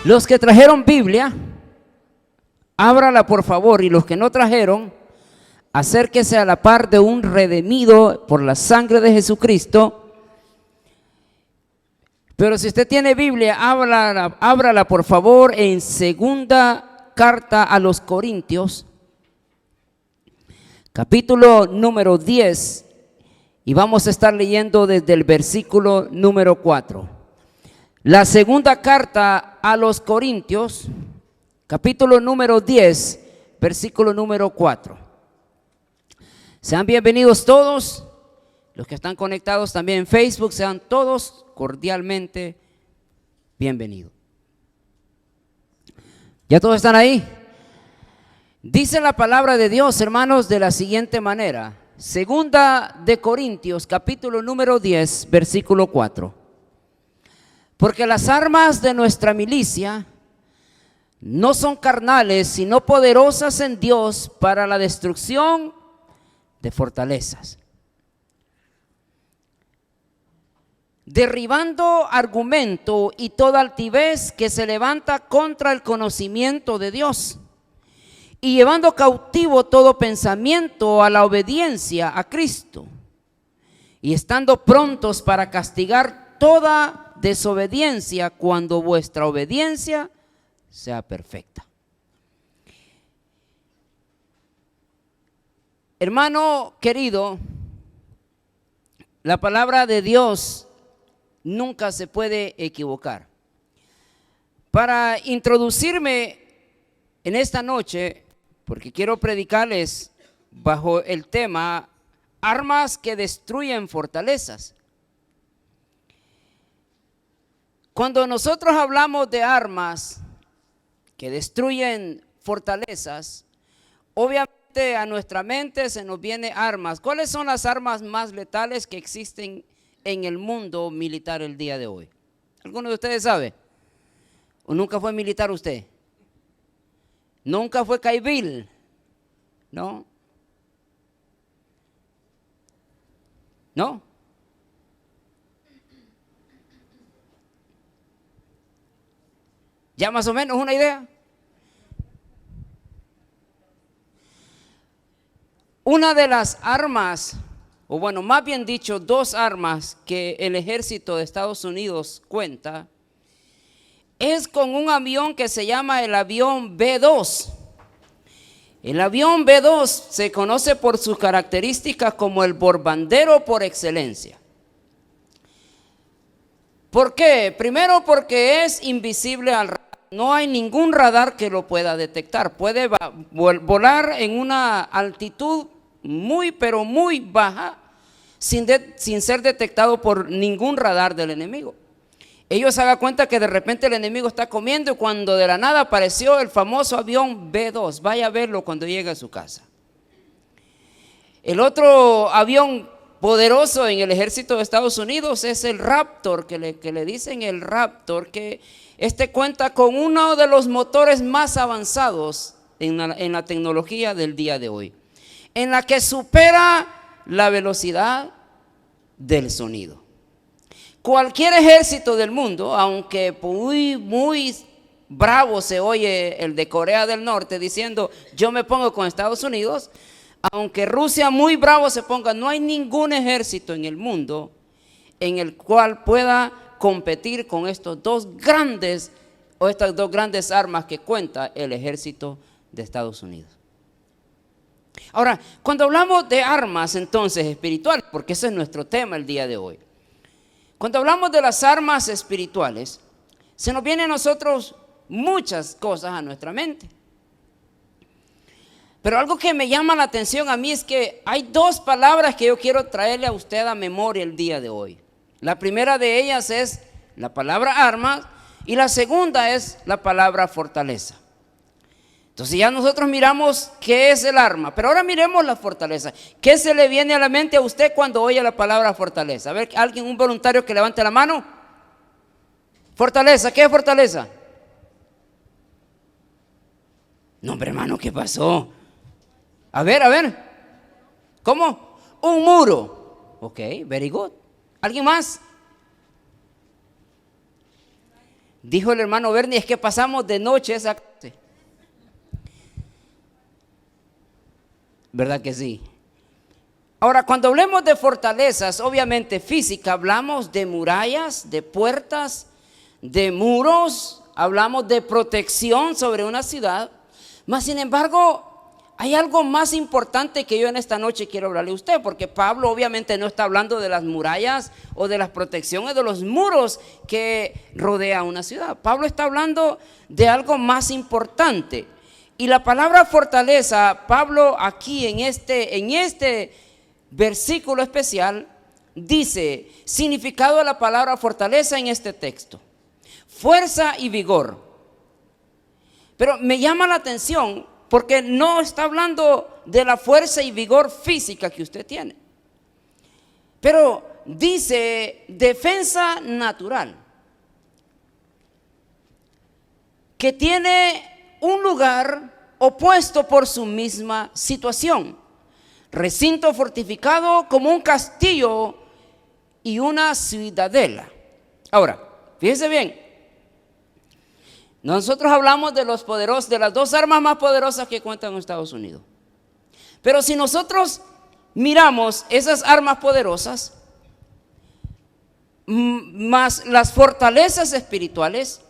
Los que trajeron Biblia, ábrala por favor, y los que no trajeron, acérquese a la par de un redimido por la sangre de Jesucristo. Pero si usted tiene Biblia, ábrala por favor en segunda carta a los Corintios, capítulo número 10, y vamos a estar leyendo desde el versículo número 4. La segunda carta a los Corintios, capítulo número 10, versículo número 4. Sean bienvenidos todos, los que están conectados también en Facebook, sean todos cordialmente bienvenidos. ¿Ya todos están ahí? Dice la palabra de Dios, hermanos, de la siguiente manera. Segunda de Corintios, capítulo número 10, versículo 4. Porque las armas de nuestra milicia no son carnales, sino poderosas en Dios para la destrucción de fortalezas, derribando argumento y toda altivez que se levanta contra el conocimiento de Dios, y llevando cautivo todo pensamiento a la obediencia a Cristo, y estando prontos para castigar toda desobediencia cuando vuestra obediencia sea perfecta. Hermano querido, la palabra de Dios nunca se puede equivocar. Para introducirme en esta noche, porque quiero predicarles bajo el tema armas que destruyen fortalezas. Cuando nosotros hablamos de armas que destruyen fortalezas, obviamente a nuestra mente se nos viene armas. ¿Cuáles son las armas más letales que existen en el mundo militar el día de hoy? ¿Alguno de ustedes sabe? ¿O nunca fue militar usted? ¿Nunca fue caibil? ¿No? ¿No? ¿Ya más o menos una idea? Una de las armas, o bueno, más bien dicho, dos armas que el ejército de Estados Unidos cuenta, es con un avión que se llama el avión B-2. El avión B-2 se conoce por sus características como el bombardero por excelencia. ¿Por qué? Primero porque es invisible al radar. No hay ningún radar que lo pueda detectar. Puede volar en una altitud muy pero muy baja sin ser detectado por ningún radar del enemigo. Ellos se dan cuenta que de repente el enemigo está comiendo y cuando de la nada apareció el famoso avión B-2. Vaya a verlo cuando llegue a su casa. El otro avión poderoso en el ejército de Estados Unidos es el Raptor, que le dicen el Raptor, que cuenta con uno de los motores más avanzados en la tecnología del día de hoy, en la que supera la velocidad del sonido. Cualquier ejército del mundo, aunque muy bravo se oye el de Corea del Norte diciendo yo me pongo con Estados Unidos, aunque Rusia muy bravo se ponga, no hay ningún ejército en el mundo en el cual pueda competir con estas dos grandes armas que cuenta el ejército de Estados Unidos. Ahora, cuando hablamos de armas entonces espirituales, porque ese es nuestro tema el día de hoy, cuando hablamos de las armas espirituales, se nos vienen a nosotros muchas cosas a nuestra mente. Pero algo que me llama la atención a mí es que hay dos palabras que yo quiero traerle a usted a memoria el día de hoy. La primera de ellas es la palabra armas y la segunda es la palabra fortaleza. Entonces ya nosotros miramos qué es el arma, pero ahora miremos la fortaleza. ¿Qué se le viene a la mente a usted cuando oye la palabra fortaleza? A ver, alguien, un voluntario que levante la mano. Fortaleza, ¿qué es fortaleza? No, hombre, hermano, ¿qué pasó? A ver. ¿Cómo? Un muro. Ok, very good. ¿Alguien más? Dijo el hermano Bernie, es que pasamos de noche esa clase. ¿Verdad que sí? Ahora, cuando hablemos de fortalezas, obviamente física, hablamos de murallas, de puertas, de muros, hablamos de protección sobre una ciudad. Mas, sin embargo, hay algo más importante que yo en esta noche quiero hablarle a usted, porque Pablo obviamente no está hablando de las murallas o de las protecciones de los muros que rodea una ciudad. Pablo está hablando de algo más importante. Y la palabra fortaleza, Pablo aquí en este versículo especial dice, significado de la palabra fortaleza en este texto: fuerza y vigor. Pero me llama la atención porque no está hablando de la fuerza y vigor física que usted tiene, pero dice defensa natural, que tiene un lugar opuesto por su misma situación. Recinto fortificado como un castillo y una ciudadela. Ahora, fíjese bien. Nosotros hablamos de los poderosos, de las dos armas más poderosas que cuentan en Estados Unidos. Pero si nosotros miramos esas armas poderosas, más las fortalezas espirituales,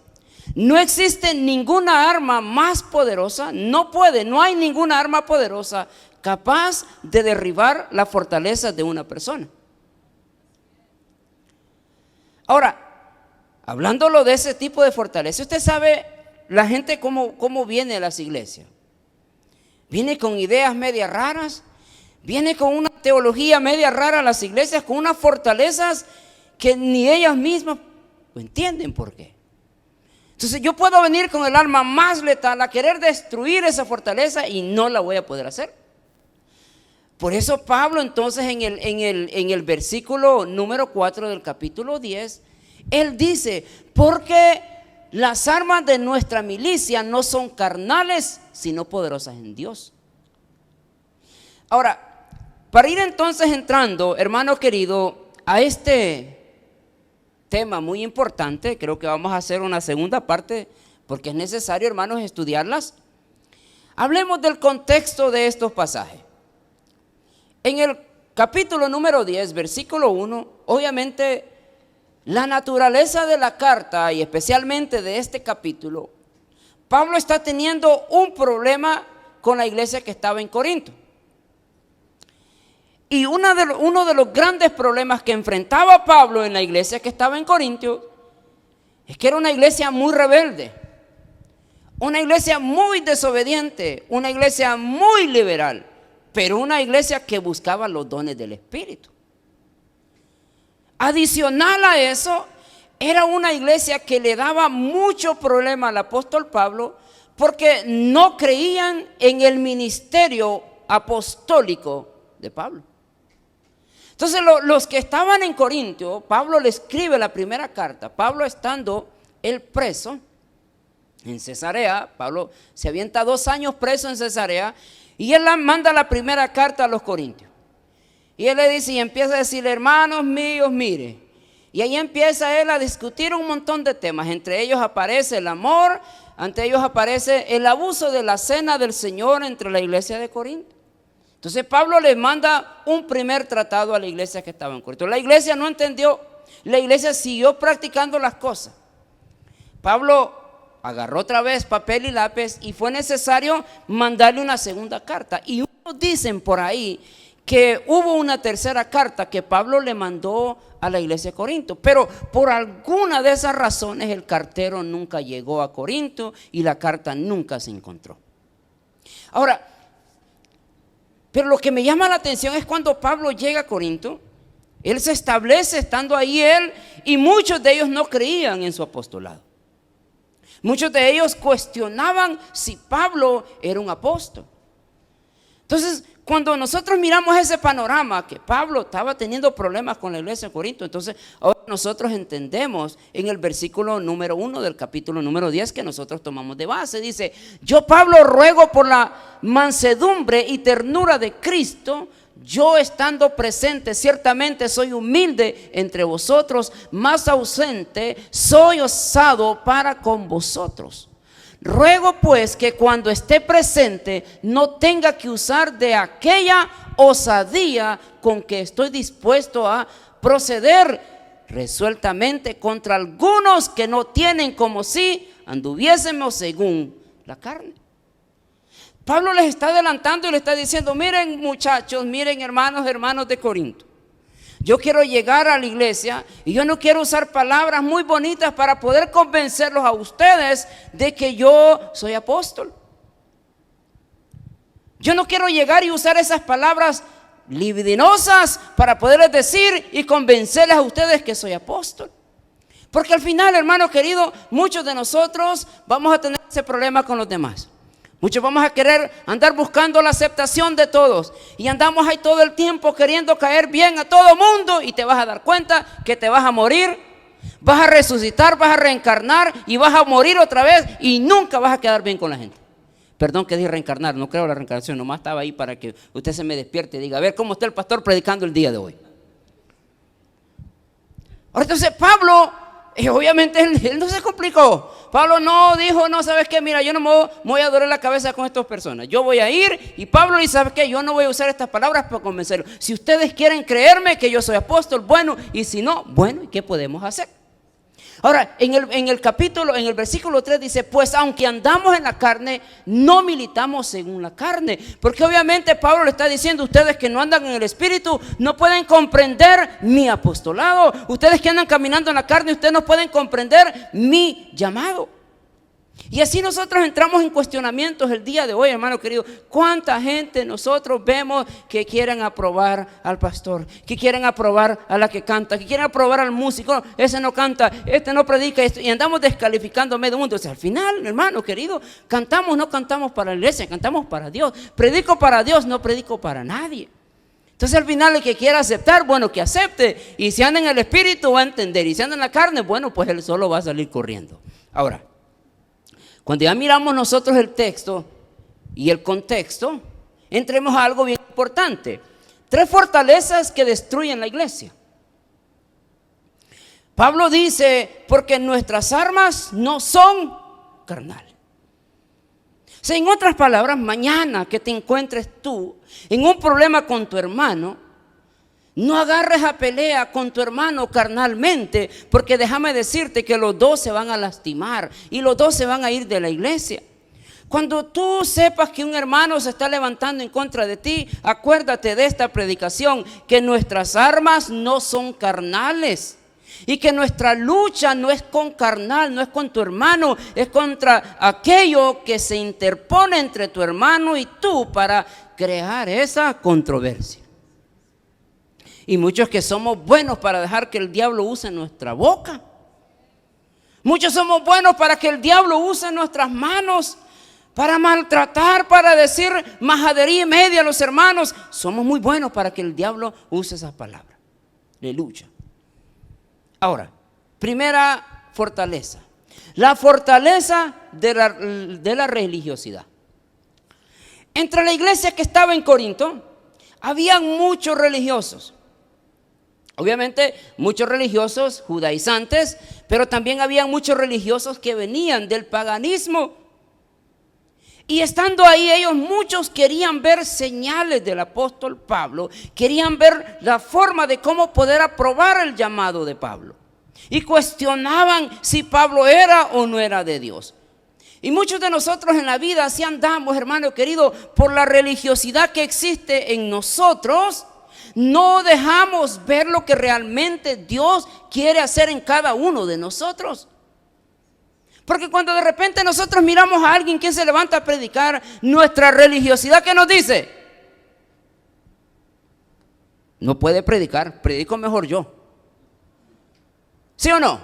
no existe ninguna arma más poderosa, no hay ninguna arma poderosa capaz de derribar la fortaleza de una persona. Ahora, hablándolo de ese tipo de fortaleza, usted sabe la gente cómo viene a las iglesias. Viene con ideas medias raras, viene con una teología media rara a las iglesias, con unas fortalezas que ni ellas mismas entienden por qué. Entonces yo puedo venir con el arma más letal a querer destruir esa fortaleza y no la voy a poder hacer. Por eso Pablo entonces en el versículo número 4 del capítulo 10, él dice, porque las armas de nuestra milicia no son carnales, sino poderosas en Dios. Ahora, para ir entonces entrando, hermano querido, a este tema muy importante, creo que vamos a hacer una segunda parte, porque es necesario, hermanos, estudiarlas. Hablemos del contexto de estos pasajes. En el capítulo número 10, versículo 1, obviamente, la naturaleza de la carta y especialmente de este capítulo, Pablo está teniendo un problema con la iglesia que estaba en Corinto. Y uno de los grandes problemas que enfrentaba Pablo en la iglesia que estaba en Corinto es que era una iglesia muy rebelde, una iglesia muy desobediente, una iglesia muy liberal, pero una iglesia que buscaba los dones del Espíritu. Adicional a eso, era una iglesia que le daba mucho problema al apóstol Pablo porque no creían en el ministerio apostólico de Pablo. Entonces los que estaban en Corinto, Pablo le escribe la primera carta. Pablo estando él preso en Cesarea, Pablo se avienta 2 años preso en Cesarea y él manda la primera carta a los corintios. Y él le dice y empieza a decir, hermanos míos, mire. Y ahí empieza él a discutir un montón de temas. Entre ellos aparece el amor, ante ellos aparece el abuso de la cena del Señor entre la iglesia de Corinto. Entonces Pablo le manda un primer tratado a la iglesia que estaba en Corinto. La iglesia no entendió, la iglesia siguió practicando las cosas. Pablo agarró otra vez papel y lápiz y fue necesario mandarle una segunda carta. Y unos dicen por ahí que hubo una tercera carta que Pablo le mandó a la iglesia de Corinto, pero por alguna de esas razones el cartero nunca llegó a Corinto y la carta nunca se encontró. Ahora, pero lo que me llama la atención es cuando Pablo llega a Corinto, él se establece estando ahí él, y muchos de ellos no creían en su apostolado. Muchos de ellos cuestionaban si Pablo era un apóstol. Entonces, cuando nosotros miramos ese panorama que Pablo estaba teniendo problemas con la iglesia de Corinto, entonces ahora nosotros entendemos en el versículo número 1 del capítulo número 10 que nosotros tomamos de base. Dice, yo Pablo ruego por la mansedumbre y ternura de Cristo, yo estando presente, ciertamente soy humilde entre vosotros, más ausente soy osado para con vosotros. Ruego pues que cuando esté presente no tenga que usar de aquella osadía con que estoy dispuesto a proceder resueltamente contra algunos que no tienen, como si anduviésemos según la carne. Pablo les está adelantando y le está diciendo: miren muchachos, miren hermanos de Corinto, yo quiero llegar a la iglesia y yo no quiero usar palabras muy bonitas para poder convencerlos a ustedes de que yo soy apóstol. Yo no quiero llegar y usar esas palabras libidinosas para poderles decir y convencerles a ustedes que soy apóstol. Porque al final, hermano querido, muchos de nosotros vamos a tener ese problema con los demás. Muchos vamos a querer andar buscando la aceptación de todos y andamos ahí todo el tiempo queriendo caer bien a todo mundo, y te vas a dar cuenta que te vas a morir, vas a resucitar, vas a reencarnar y vas a morir otra vez y nunca vas a quedar bien con la gente. Perdón que dije reencarnar, no creo en la reencarnación, nomás estaba ahí para que usted se me despierte y diga: a ver cómo está el pastor predicando el día de hoy. Ahora entonces Pablo, obviamente él no se complicó. Pablo no dijo: no, ¿sabes qué? Mira, yo no me voy a doler la cabeza con estas personas. Yo voy a ir, y Pablo dice: ¿sabes qué? Yo no voy a usar estas palabras para convencerlos. Si ustedes quieren creerme que yo soy apóstol, bueno, y si no, bueno, ¿y qué podemos hacer? Ahora, en el versículo 3 dice: pues aunque andamos en la carne, no militamos según la carne. Porque obviamente Pablo le está diciendo: ustedes que no andan en el espíritu no pueden comprender mi apostolado. Ustedes que andan caminando en la carne, ustedes no pueden comprender mi llamado. Y así nosotros entramos en cuestionamientos el día de hoy, hermano querido. ¿Cuánta gente nosotros vemos que quieren aprobar al pastor, que quieren aprobar a la que canta, que quieren aprobar al músico? No, ese no canta, este no predica esto, y andamos descalificando a medio mundo. O sea, al final, hermano querido, no cantamos para la iglesia, cantamos para Dios. Predico para Dios, no predico para nadie. Entonces al final, el que quiera aceptar, bueno, que acepte. Y si anda en el espíritu va a entender, y si anda en la carne, bueno, pues él solo va a salir corriendo. Ahora, cuando ya miramos nosotros el texto y el contexto, entremos a algo bien importante. 3 fortalezas que destruyen la iglesia. Pablo dice: porque nuestras armas no son carnales. O sea, en otras palabras, mañana que te encuentres tú en un problema con tu hermano, no agarres a pelea con tu hermano carnalmente, porque déjame decirte que los dos se van a lastimar y los dos se van a ir de la iglesia. Cuando tú sepas que un hermano se está levantando en contra de ti, acuérdate de esta predicación: que nuestras armas no son carnales. Y que nuestra lucha no es con carnal, no es con tu hermano, es contra aquello que se interpone entre tu hermano y tú para crear esa controversia. Y muchos que somos buenos para dejar que el diablo use nuestra boca. Muchos somos buenos para que el diablo use nuestras manos para maltratar, para decir majadería y media a los hermanos. Somos muy buenos para que el diablo use esas palabras. Aleluya. Ahora, primera fortaleza: la fortaleza de la religiosidad. Entre la iglesia que estaba en Corinto, habían muchos religiosos. Obviamente muchos religiosos judaizantes, pero también había muchos religiosos que venían del paganismo. Y estando ahí ellos, muchos querían ver señales del apóstol Pablo, querían ver la forma de cómo poder aprobar el llamado de Pablo. Y cuestionaban si Pablo era o no era de Dios. Y muchos de nosotros en la vida así andamos, hermano querido, por la religiosidad que existe en nosotros. No dejamos ver lo que realmente Dios quiere hacer en cada uno de nosotros. Porque cuando de repente nosotros miramos a alguien que se levanta a predicar, nuestra religiosidad, ¿qué nos dice? No puede predicar, predico mejor yo. ¿Sí o no?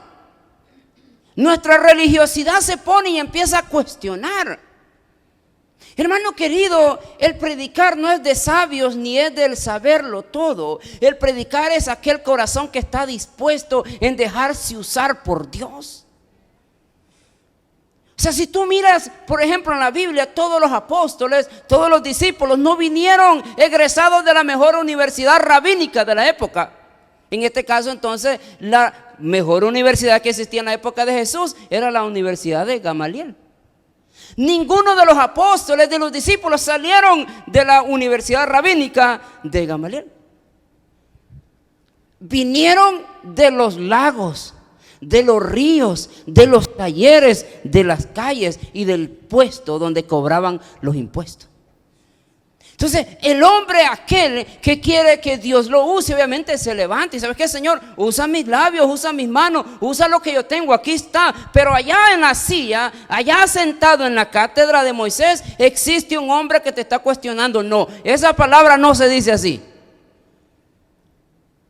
Nuestra religiosidad se pone y empieza a cuestionar. Hermano querido, el predicar no es de sabios ni es del saberlo todo. El predicar es aquel corazón que está dispuesto en dejarse usar por Dios. O sea, si tú miras, por ejemplo, en la Biblia, todos los apóstoles, todos los discípulos no vinieron egresados de la mejor universidad rabínica de la época. En este caso, entonces, la mejor universidad que existía en la época de Jesús era la Universidad de Gamaliel. Ninguno de los apóstoles, de los discípulos, salieron de la universidad rabínica de Gamaliel. Vinieron de los lagos, de los ríos, de los talleres, de las calles y del puesto donde cobraban los impuestos. Entonces, el hombre aquel que quiere que Dios lo use, obviamente se levanta y ¿sabes qué, Señor? Usa mis labios, usa mis manos, usa lo que yo tengo, aquí está. Pero allá en la silla, allá sentado en la cátedra de Moisés, existe un hombre que te está cuestionando. No, esa palabra no se dice así.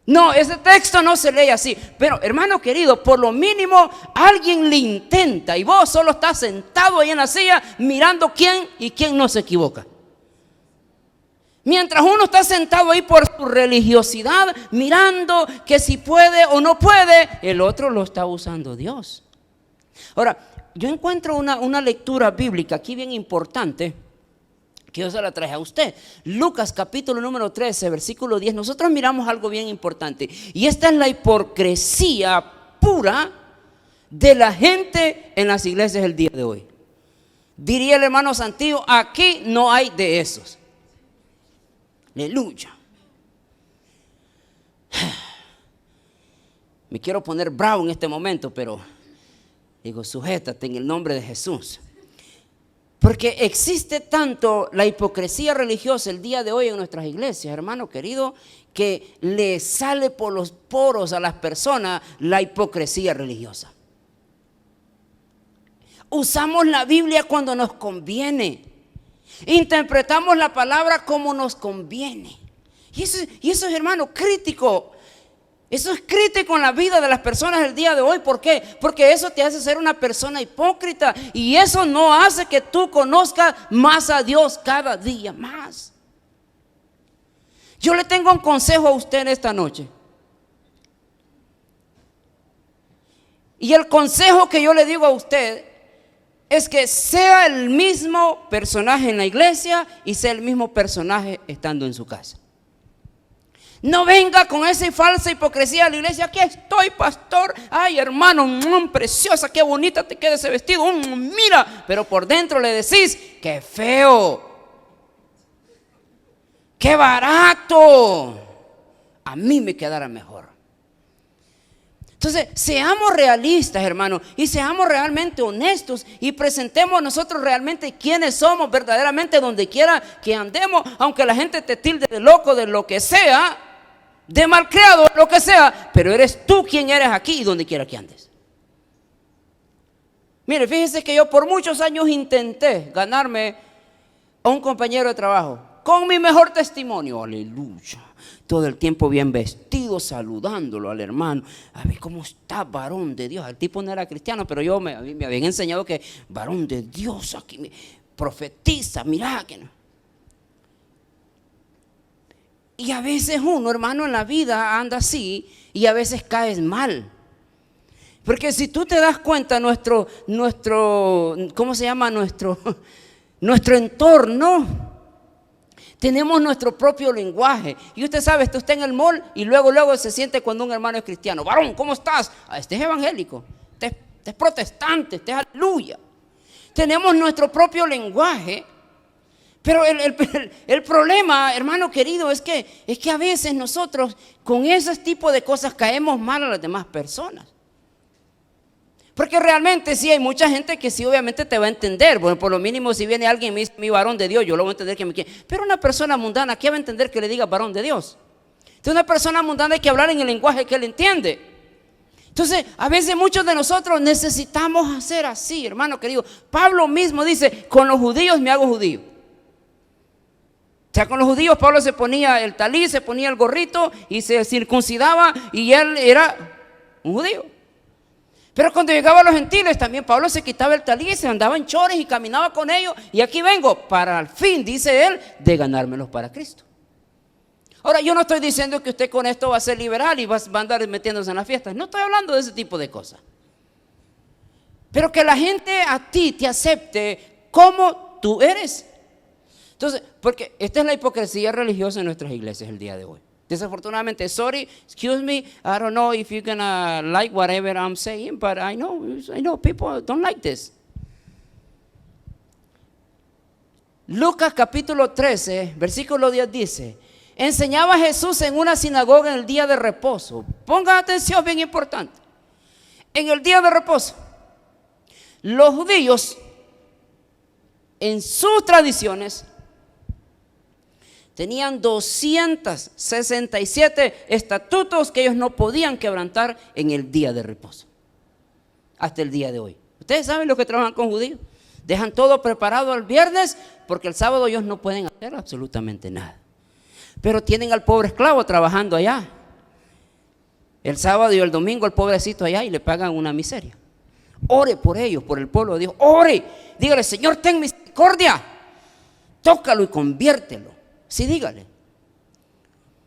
No, ese texto no se lee así. Pero hermano querido, por lo mínimo alguien le intenta y vos solo estás sentado ahí en la silla mirando quién y quién no se equivoca. Mientras uno está sentado ahí por su religiosidad, mirando que si puede o no puede, el otro lo está usando Dios. Ahora, yo encuentro una lectura bíblica aquí bien importante, que yo se la traje a usted. Lucas capítulo número 13, versículo 10. Nosotros miramos algo bien importante. Y esta es la hipocresía pura de la gente en las iglesias el día de hoy. Diría el hermano Santillo, aquí no hay de esos. Aleluya. Me quiero poner bravo en este momento, pero digo, sujétate en el nombre de Jesús. Porque existe tanto la hipocresía religiosa el día de hoy en nuestras iglesias, hermano querido, que le sale por los poros a las personas la hipocresía religiosa. Usamos la Biblia cuando nos conviene. Interpretamos la palabra como nos conviene. Y eso es, hermano, crítico. Eso es crítico en la vida de las personas el día de hoy. ¿Por qué? Porque eso te hace ser una persona hipócrita. Y eso no hace que tú conozcas más a Dios cada día más. Yo le tengo un consejo a usted en esta noche. Y el consejo que yo le digo a usted es que sea el mismo personaje en la iglesia y sea el mismo personaje estando en su casa. No venga con esa falsa hipocresía a la iglesia. Aquí estoy, pastor. Ay, hermano, preciosa, qué bonita te queda ese vestido. Mira, pero por dentro le decís, qué feo, qué barato. A mí me quedará mejor. Entonces, seamos realistas, hermano, y seamos realmente honestos y presentemos nosotros realmente quiénes somos verdaderamente donde quiera que andemos, aunque la gente te tilde de loco, de lo que sea, de malcriado, lo que sea, pero eres tú quien eres aquí y donde quiera que andes. Mire, fíjese que yo por muchos años intenté ganarme a un compañero de trabajo con mi mejor testimonio, aleluya. Todo el tiempo bien vestido, saludándolo al hermano. A ver cómo está, varón de Dios. El tipo no era cristiano, pero me habían enseñado que varón de Dios, aquí profetiza, mira que no. Y a veces uno, hermano, en la vida anda así y a veces caes mal. Porque si tú te das cuenta, nuestro ¿cómo se llama? Nuestro entorno. Tenemos nuestro propio lenguaje. Y usted sabe, usted está en el mall y luego se siente cuando un hermano es cristiano. Varón, ¿cómo estás? Este es evangélico, este es protestante, este es aleluya. Tenemos nuestro propio lenguaje. Pero el problema, hermano querido, es que a veces nosotros con ese tipo de cosas caemos mal a las demás personas. Porque realmente sí hay mucha gente que sí obviamente te va a entender. Bueno, por lo mínimo si viene alguien y me dice mi varón de Dios, yo lo voy a entender que me quiere. Pero una persona mundana, ¿qué va a entender que le diga varón de Dios? Entonces una persona mundana hay que hablar en el lenguaje que él entiende. Entonces a veces muchos de nosotros necesitamos hacer así, hermano querido. Pablo mismo dice, con los judíos me hago judío. O sea, con los judíos Pablo se ponía el talí, se ponía el gorrito y se circuncidaba y él era un judío. Pero cuando llegaba a los gentiles también Pablo se quitaba el talí y se andaba en chores y caminaba con ellos. Y aquí vengo para al fin, dice él, de ganármelos para Cristo. Ahora yo no estoy diciendo que usted con esto va a ser liberal y va a andar metiéndose en las fiestas. No estoy hablando de ese tipo de cosas. pero que la gente a ti te acepte como tú eres. Entonces, porque esta es la hipocresía religiosa en nuestras iglesias el día de hoy. Desafortunadamente, sorry, excuse me, I don't know if you're gonna like whatever I'm saying, but I know people don't like this. Lucas capítulo 13, versículo 10 dice: enseñaba Jesús en una sinagoga en el día de reposo. Pongan atención, bien importante. En el día de reposo, los judíos, en sus tradiciones, tenían 267 estatutos que ellos no podían quebrantar en el día de reposo. Hasta el día de hoy. Ustedes saben los que trabajan con judíos. Dejan todo preparado el viernes porque el sábado ellos no pueden hacer absolutamente nada. Pero tienen al pobre esclavo trabajando allá. El sábado y el domingo el pobrecito allá y le pagan una miseria. Ore por ellos, por el pueblo de Dios. Ore, dígale: Señor, ten misericordia. Tócalo y conviértelo. Sí, dígale.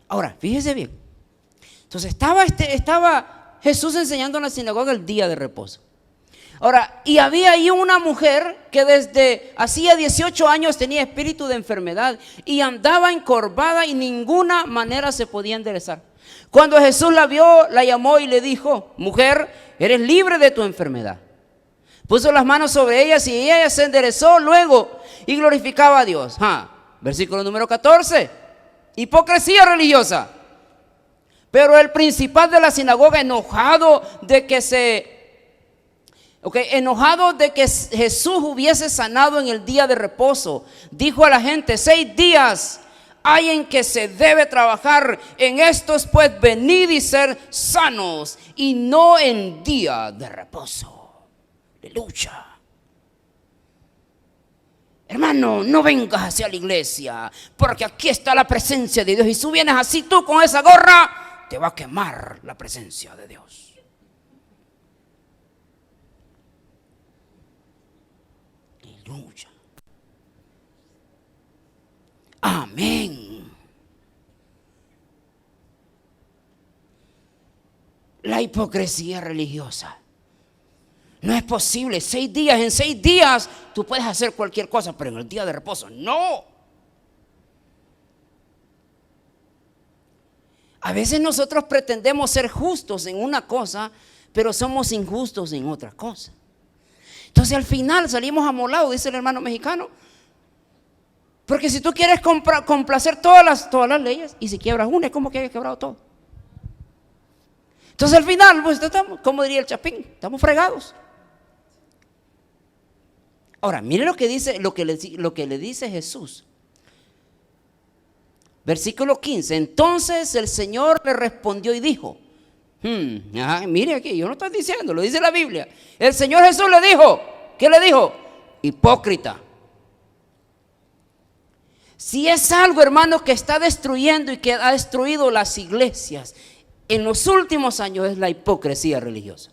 Ahora, fíjese bien. Entonces estaba Jesús enseñando en la sinagoga el día de reposo. Ahora, y había ahí una mujer que desde hacía 18 años tenía espíritu de enfermedad y andaba encorvada y ninguna manera se podía enderezar. Cuando Jesús la vio, la llamó y le dijo: mujer, eres libre de tu enfermedad. Puso las manos sobre ella y ella se enderezó luego y glorificaba a Dios. Versículo número 14. Hipocresía religiosa. Pero el principal de la sinagoga, enojado de que Jesús hubiese sanado en el día de reposo, dijo a la gente: 6 días hay en que se debe trabajar, en estos pues venid y ser sanos, y no en día de reposo. Aleluya. Hermano, no vengas hacia la iglesia, porque aquí está la presencia de Dios. Y si vienes así tú con esa gorra, te va a quemar la presencia de Dios. Aleluya. Amén. La hipocresía religiosa. No es posible. 6 días, en 6 días tú puedes hacer cualquier cosa, pero en el día de reposo no. A veces nosotros pretendemos ser justos en una cosa, pero somos injustos en otra cosa. Entonces al final salimos amolados, dice el hermano mexicano. Porque si tú quieres complacer todas las leyes, y si quiebras una, es como que hayas quebrado todo. Entonces al final, pues estamos, como diría el Chapín, estamos fregados. Ahora, mire lo que le dice Jesús. Versículo 15. Entonces el Señor le respondió y dijo: mire aquí, yo no estoy diciendo, lo dice la Biblia. El Señor Jesús le dijo, ¿qué le dijo? Hipócrita. Si es algo, hermano, que está destruyendo y que ha destruido las iglesias en los últimos años, es la hipocresía religiosa.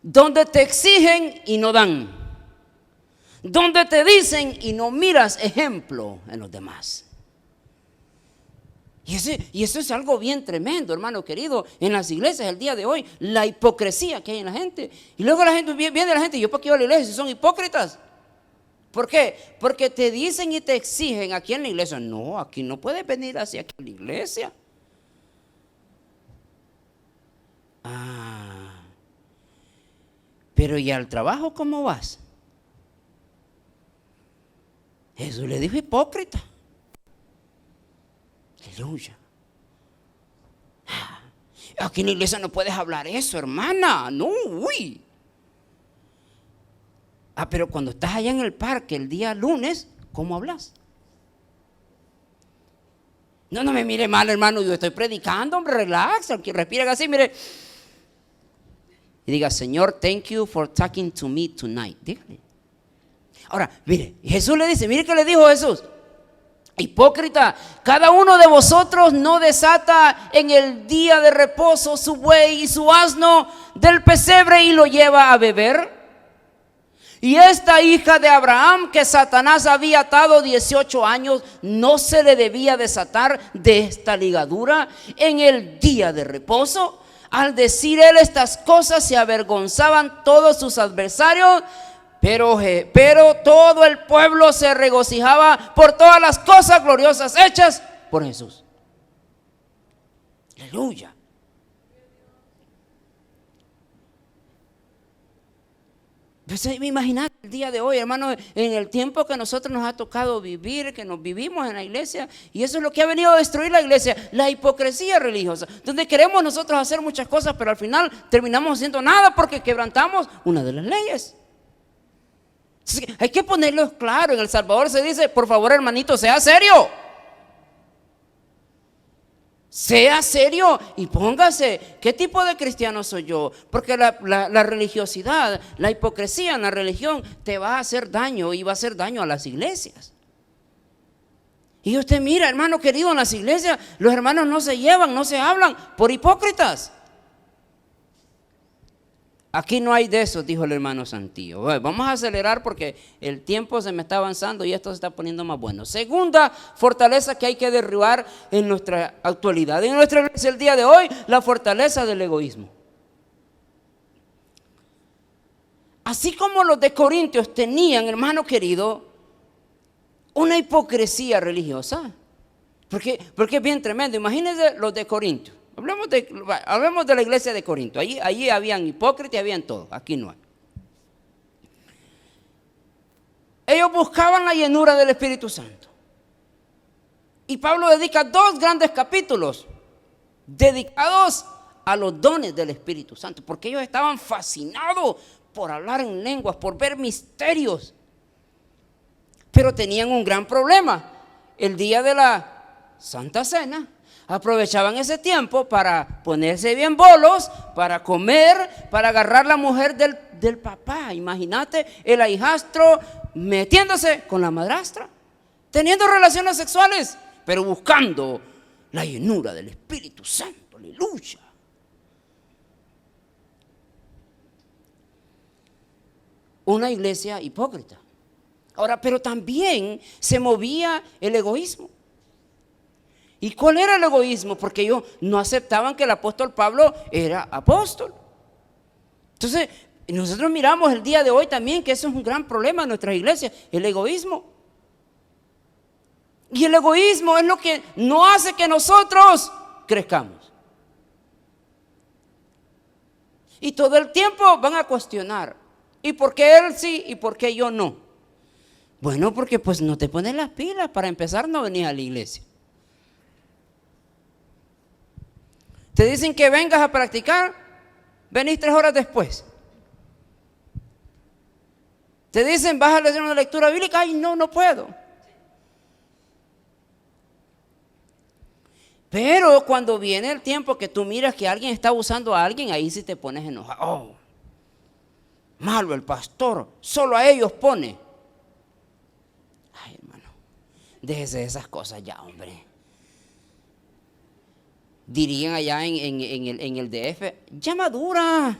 Donde te exigen y no dan. Donde te dicen y no miras ejemplo en los demás. Y eso es algo bien tremendo, hermano querido, en las iglesias el día de hoy. La hipocresía que hay en la gente. Y luego la gente viene la gente: ¿yo para qué voy a la iglesia si son hipócritas? ¿Por qué? Porque te dicen y te exigen aquí en la iglesia. No, aquí no puedes venir hacia aquí en la iglesia. Pero ¿y al trabajo cómo vas? Jesús le dijo hipócrita. Aleluya. Aquí en la iglesia no puedes hablar eso, hermana. No, uy. Pero cuando estás allá en el parque el día lunes, ¿cómo hablas? No me mire mal, hermano, yo estoy predicando, hombre, relax, aunque respiren así, mire. Y diga: Señor, thank you for talking to me tonight. Dígale. Ahora, mire, Jesús le dice, mire que le dijo Jesús: hipócrita, cada uno de vosotros no desata en el día de reposo su buey y su asno del pesebre y lo lleva a beber. Y esta hija de Abraham que Satanás había atado 18 años, ¿no se le debía desatar de esta ligadura en el día de reposo? Al decir él estas cosas se avergonzaban todos sus adversarios, pero todo el pueblo se regocijaba por todas las cosas gloriosas hechas por Jesús. Aleluya. Pues imagínate el día de hoy, hermano, en el tiempo que nosotros nos ha tocado vivir, que nos vivimos en la iglesia, y eso es lo que ha venido a destruir la iglesia, la hipocresía religiosa, donde queremos nosotros hacer muchas cosas, pero al final terminamos haciendo nada porque quebrantamos una de las leyes. Hay que ponerlo claro. En El Salvador se dice, por favor, hermanito, sea serio. Sea serio y póngase, ¿qué tipo de cristiano soy yo? Porque la religiosidad, la hipocresía en la religión te va a hacer daño y va a hacer daño a las iglesias. Y usted mira, hermano querido, en las iglesias los hermanos no se llevan, no se hablan por hipócritas. Aquí no hay de eso, dijo el hermano Santillo. Bueno, vamos a acelerar porque el tiempo se me está avanzando y esto se está poniendo más bueno. Segunda fortaleza que hay que derribar en nuestra actualidad, en nuestra iglesia el día de hoy, la fortaleza del egoísmo. Así como los de Corintios tenían, hermano querido, una hipocresía religiosa, porque es bien tremendo. Imagínense los de Corintios. Hablemos de la iglesia de Corinto. Allí habían hipócritas, habían todo. Aquí no hay. Ellos buscaban la llenura del Espíritu Santo. Y Pablo dedica 2 grandes capítulos dedicados a los dones del Espíritu Santo, porque ellos estaban fascinados por hablar en lenguas, por ver misterios. Pero tenían un gran problema. El día de la Santa Cena, aprovechaban ese tiempo para ponerse bien bolos, para comer, para agarrar la mujer del papá. Imagínate el ahijastro metiéndose con la madrastra, teniendo relaciones sexuales, pero buscando la llenura del Espíritu Santo. Aleluya. Una iglesia hipócrita. Ahora, pero también se movía el egoísmo. ¿Y cuál era el egoísmo? Porque ellos no aceptaban que el apóstol Pablo era apóstol. Entonces, nosotros miramos el día de hoy también que eso es un gran problema en nuestras iglesias, el egoísmo. Y el egoísmo es lo que no hace que nosotros crezcamos. Y todo el tiempo van a cuestionar, ¿y por qué él sí y por qué yo no? Bueno, porque pues no te pones las pilas. Para empezar, no venís a la iglesia. Te dicen que vengas a practicar, venís 3 horas después. Te dicen, vas a leer una lectura bíblica, ay, no puedo. Pero cuando viene el tiempo que tú miras que alguien está abusando a alguien, ahí sí te pones enojado. Oh, malo el pastor, solo a ellos pone. Ay, hermano, déjese de esas cosas ya, hombre. Dirían allá en el DF, ya madura.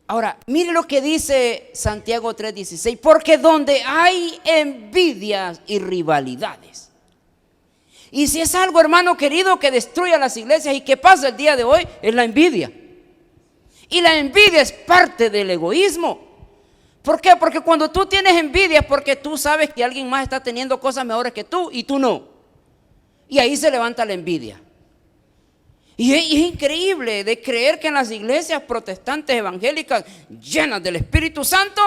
Ahora, mire lo que dice Santiago 3:16, porque donde hay envidias y rivalidades. Y si es algo, hermano querido, que destruye a las iglesias y que pasa el día de hoy, es la envidia. Y la envidia es parte del egoísmo. ¿Por qué? Porque cuando tú tienes envidia es porque tú sabes que alguien más está teniendo cosas mejores que tú y tú no. Y ahí se levanta la envidia. Y es increíble de creer que en las iglesias protestantes evangélicas llenas del Espíritu Santo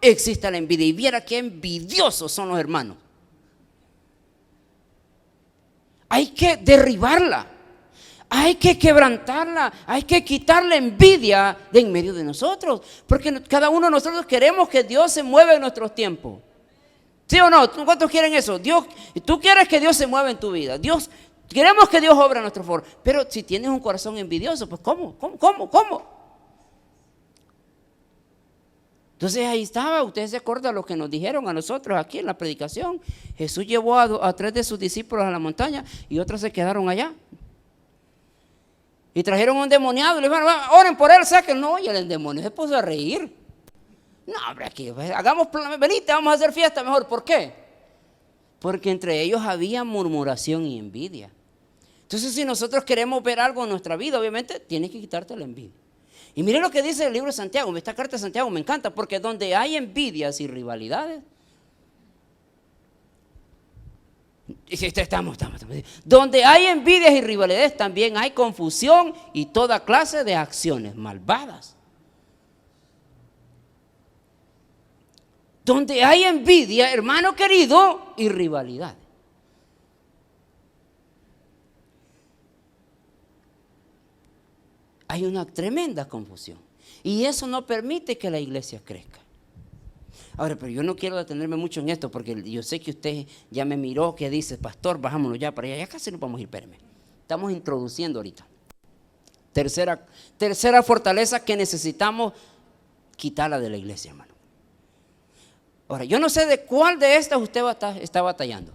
existe la envidia. Y viera qué envidiosos son los hermanos. Hay que derribarla, hay que quebrantarla, hay que quitar la envidia de en medio de nosotros. Porque cada uno de nosotros queremos que Dios se mueva en nuestros tiempos. ¿Sí o no? ¿Cuántos quieren eso? Tú quieres que Dios se mueva en tu vida. Queremos que Dios obra a nuestro favor. Pero si tienes un corazón envidioso, pues ¿cómo? Entonces ahí estaba, ustedes se acuerdan lo que nos dijeron a nosotros aquí en la predicación. Jesús llevó a 3 de sus discípulos a la montaña y otros se quedaron allá. Y trajeron un endemoniado y le dijeron, oren por él, sáquenlo. Y el endemoniado se puso a reír. No, hombre, aquí, venite, vamos a hacer fiesta mejor. ¿Por qué? Porque entre ellos había murmuración y envidia. Entonces, si nosotros queremos ver algo en nuestra vida, obviamente tienes que quitarte la envidia. Y mire lo que dice el libro de Santiago. Esta carta de Santiago me encanta, porque donde hay envidias y rivalidades, donde hay envidias y rivalidades también hay confusión y toda clase de acciones malvadas. Donde hay envidia, hermano querido, y rivalidades. Hay una tremenda confusión. Y eso no permite que la iglesia crezca. Ahora, pero yo no quiero detenerme mucho en esto, porque yo sé que usted ya me miró, que dice, pastor, bajámonos ya para allá. Ya casi nos vamos a ir, espérame. Estamos introduciendo ahorita. Tercera fortaleza que necesitamos quitarla de la iglesia, hermano. Ahora, yo no sé de cuál de estas usted está batallando.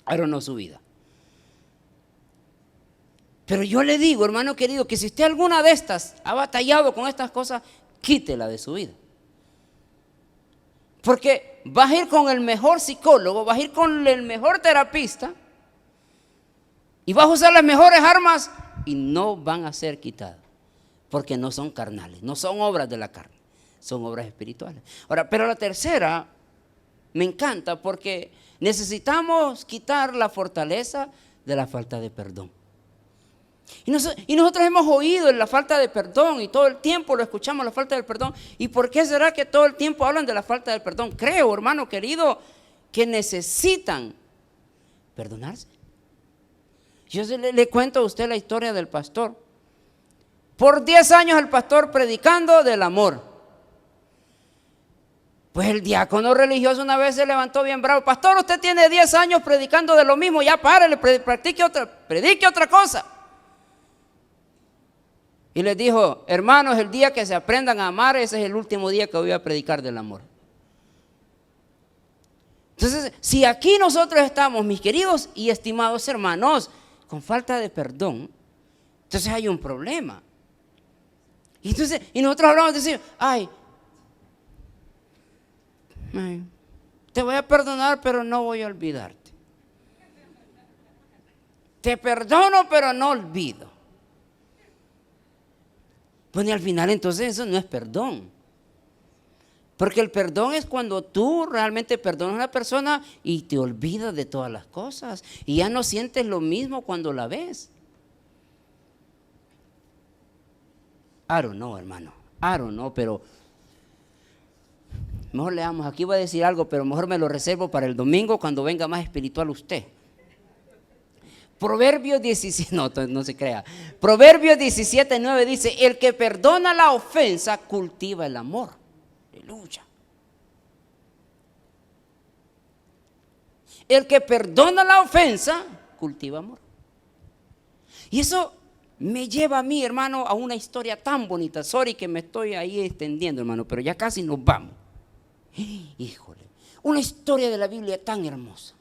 Ahora no su vida. Pero yo le digo, hermano querido, que si usted alguna de estas ha batallado con estas cosas, quítela de su vida. Porque vas a ir con el mejor psicólogo, vas a ir con el mejor terapista y vas a usar las mejores armas y no van a ser quitadas. Porque no son carnales, no son obras de la carne, son obras espirituales. Ahora, pero la tercera me encanta porque necesitamos quitar la fortaleza de la falta de perdón. Y nosotros hemos oído en la falta de perdón y todo el tiempo lo escuchamos, la falta del perdón. ¿Y por qué será que todo el tiempo hablan de la falta del perdón? Creo, hermano querido, que necesitan perdonarse. Yo le cuento a usted la historia del pastor. Por 10 años el pastor predicando del amor. Pues el diácono religioso una vez se levantó bien bravo. Pastor, usted tiene 10 años predicando de lo mismo, ya párele, predique otra cosa. Y les dijo, hermanos, el día que se aprendan a amar, ese es el último día que voy a predicar del amor. Entonces, si aquí nosotros estamos, mis queridos y estimados hermanos, con falta de perdón, entonces hay un problema. Y nosotros hablamos de decir, ay, te voy a perdonar, pero no voy a olvidarte. Te perdono, pero no olvido. Pues y al final entonces eso no es perdón. Porque el perdón es cuando tú realmente perdonas a una persona y te olvidas de todas las cosas. Y ya no sientes lo mismo cuando la ves. I don't know, hermano. I don't know, pero mejor leamos. Aquí voy a decir algo, pero mejor me lo reservo para el domingo cuando venga más espiritual usted. Proverbios 17, no se crea. Proverbios 17:9 dice, el que perdona la ofensa cultiva el amor. Aleluya. El que perdona la ofensa cultiva amor. Y eso me lleva a mí, hermano, a una historia tan bonita. Sorry que me estoy ahí extendiendo, hermano, pero ya casi nos vamos. Híjole, una historia de la Biblia tan hermosa.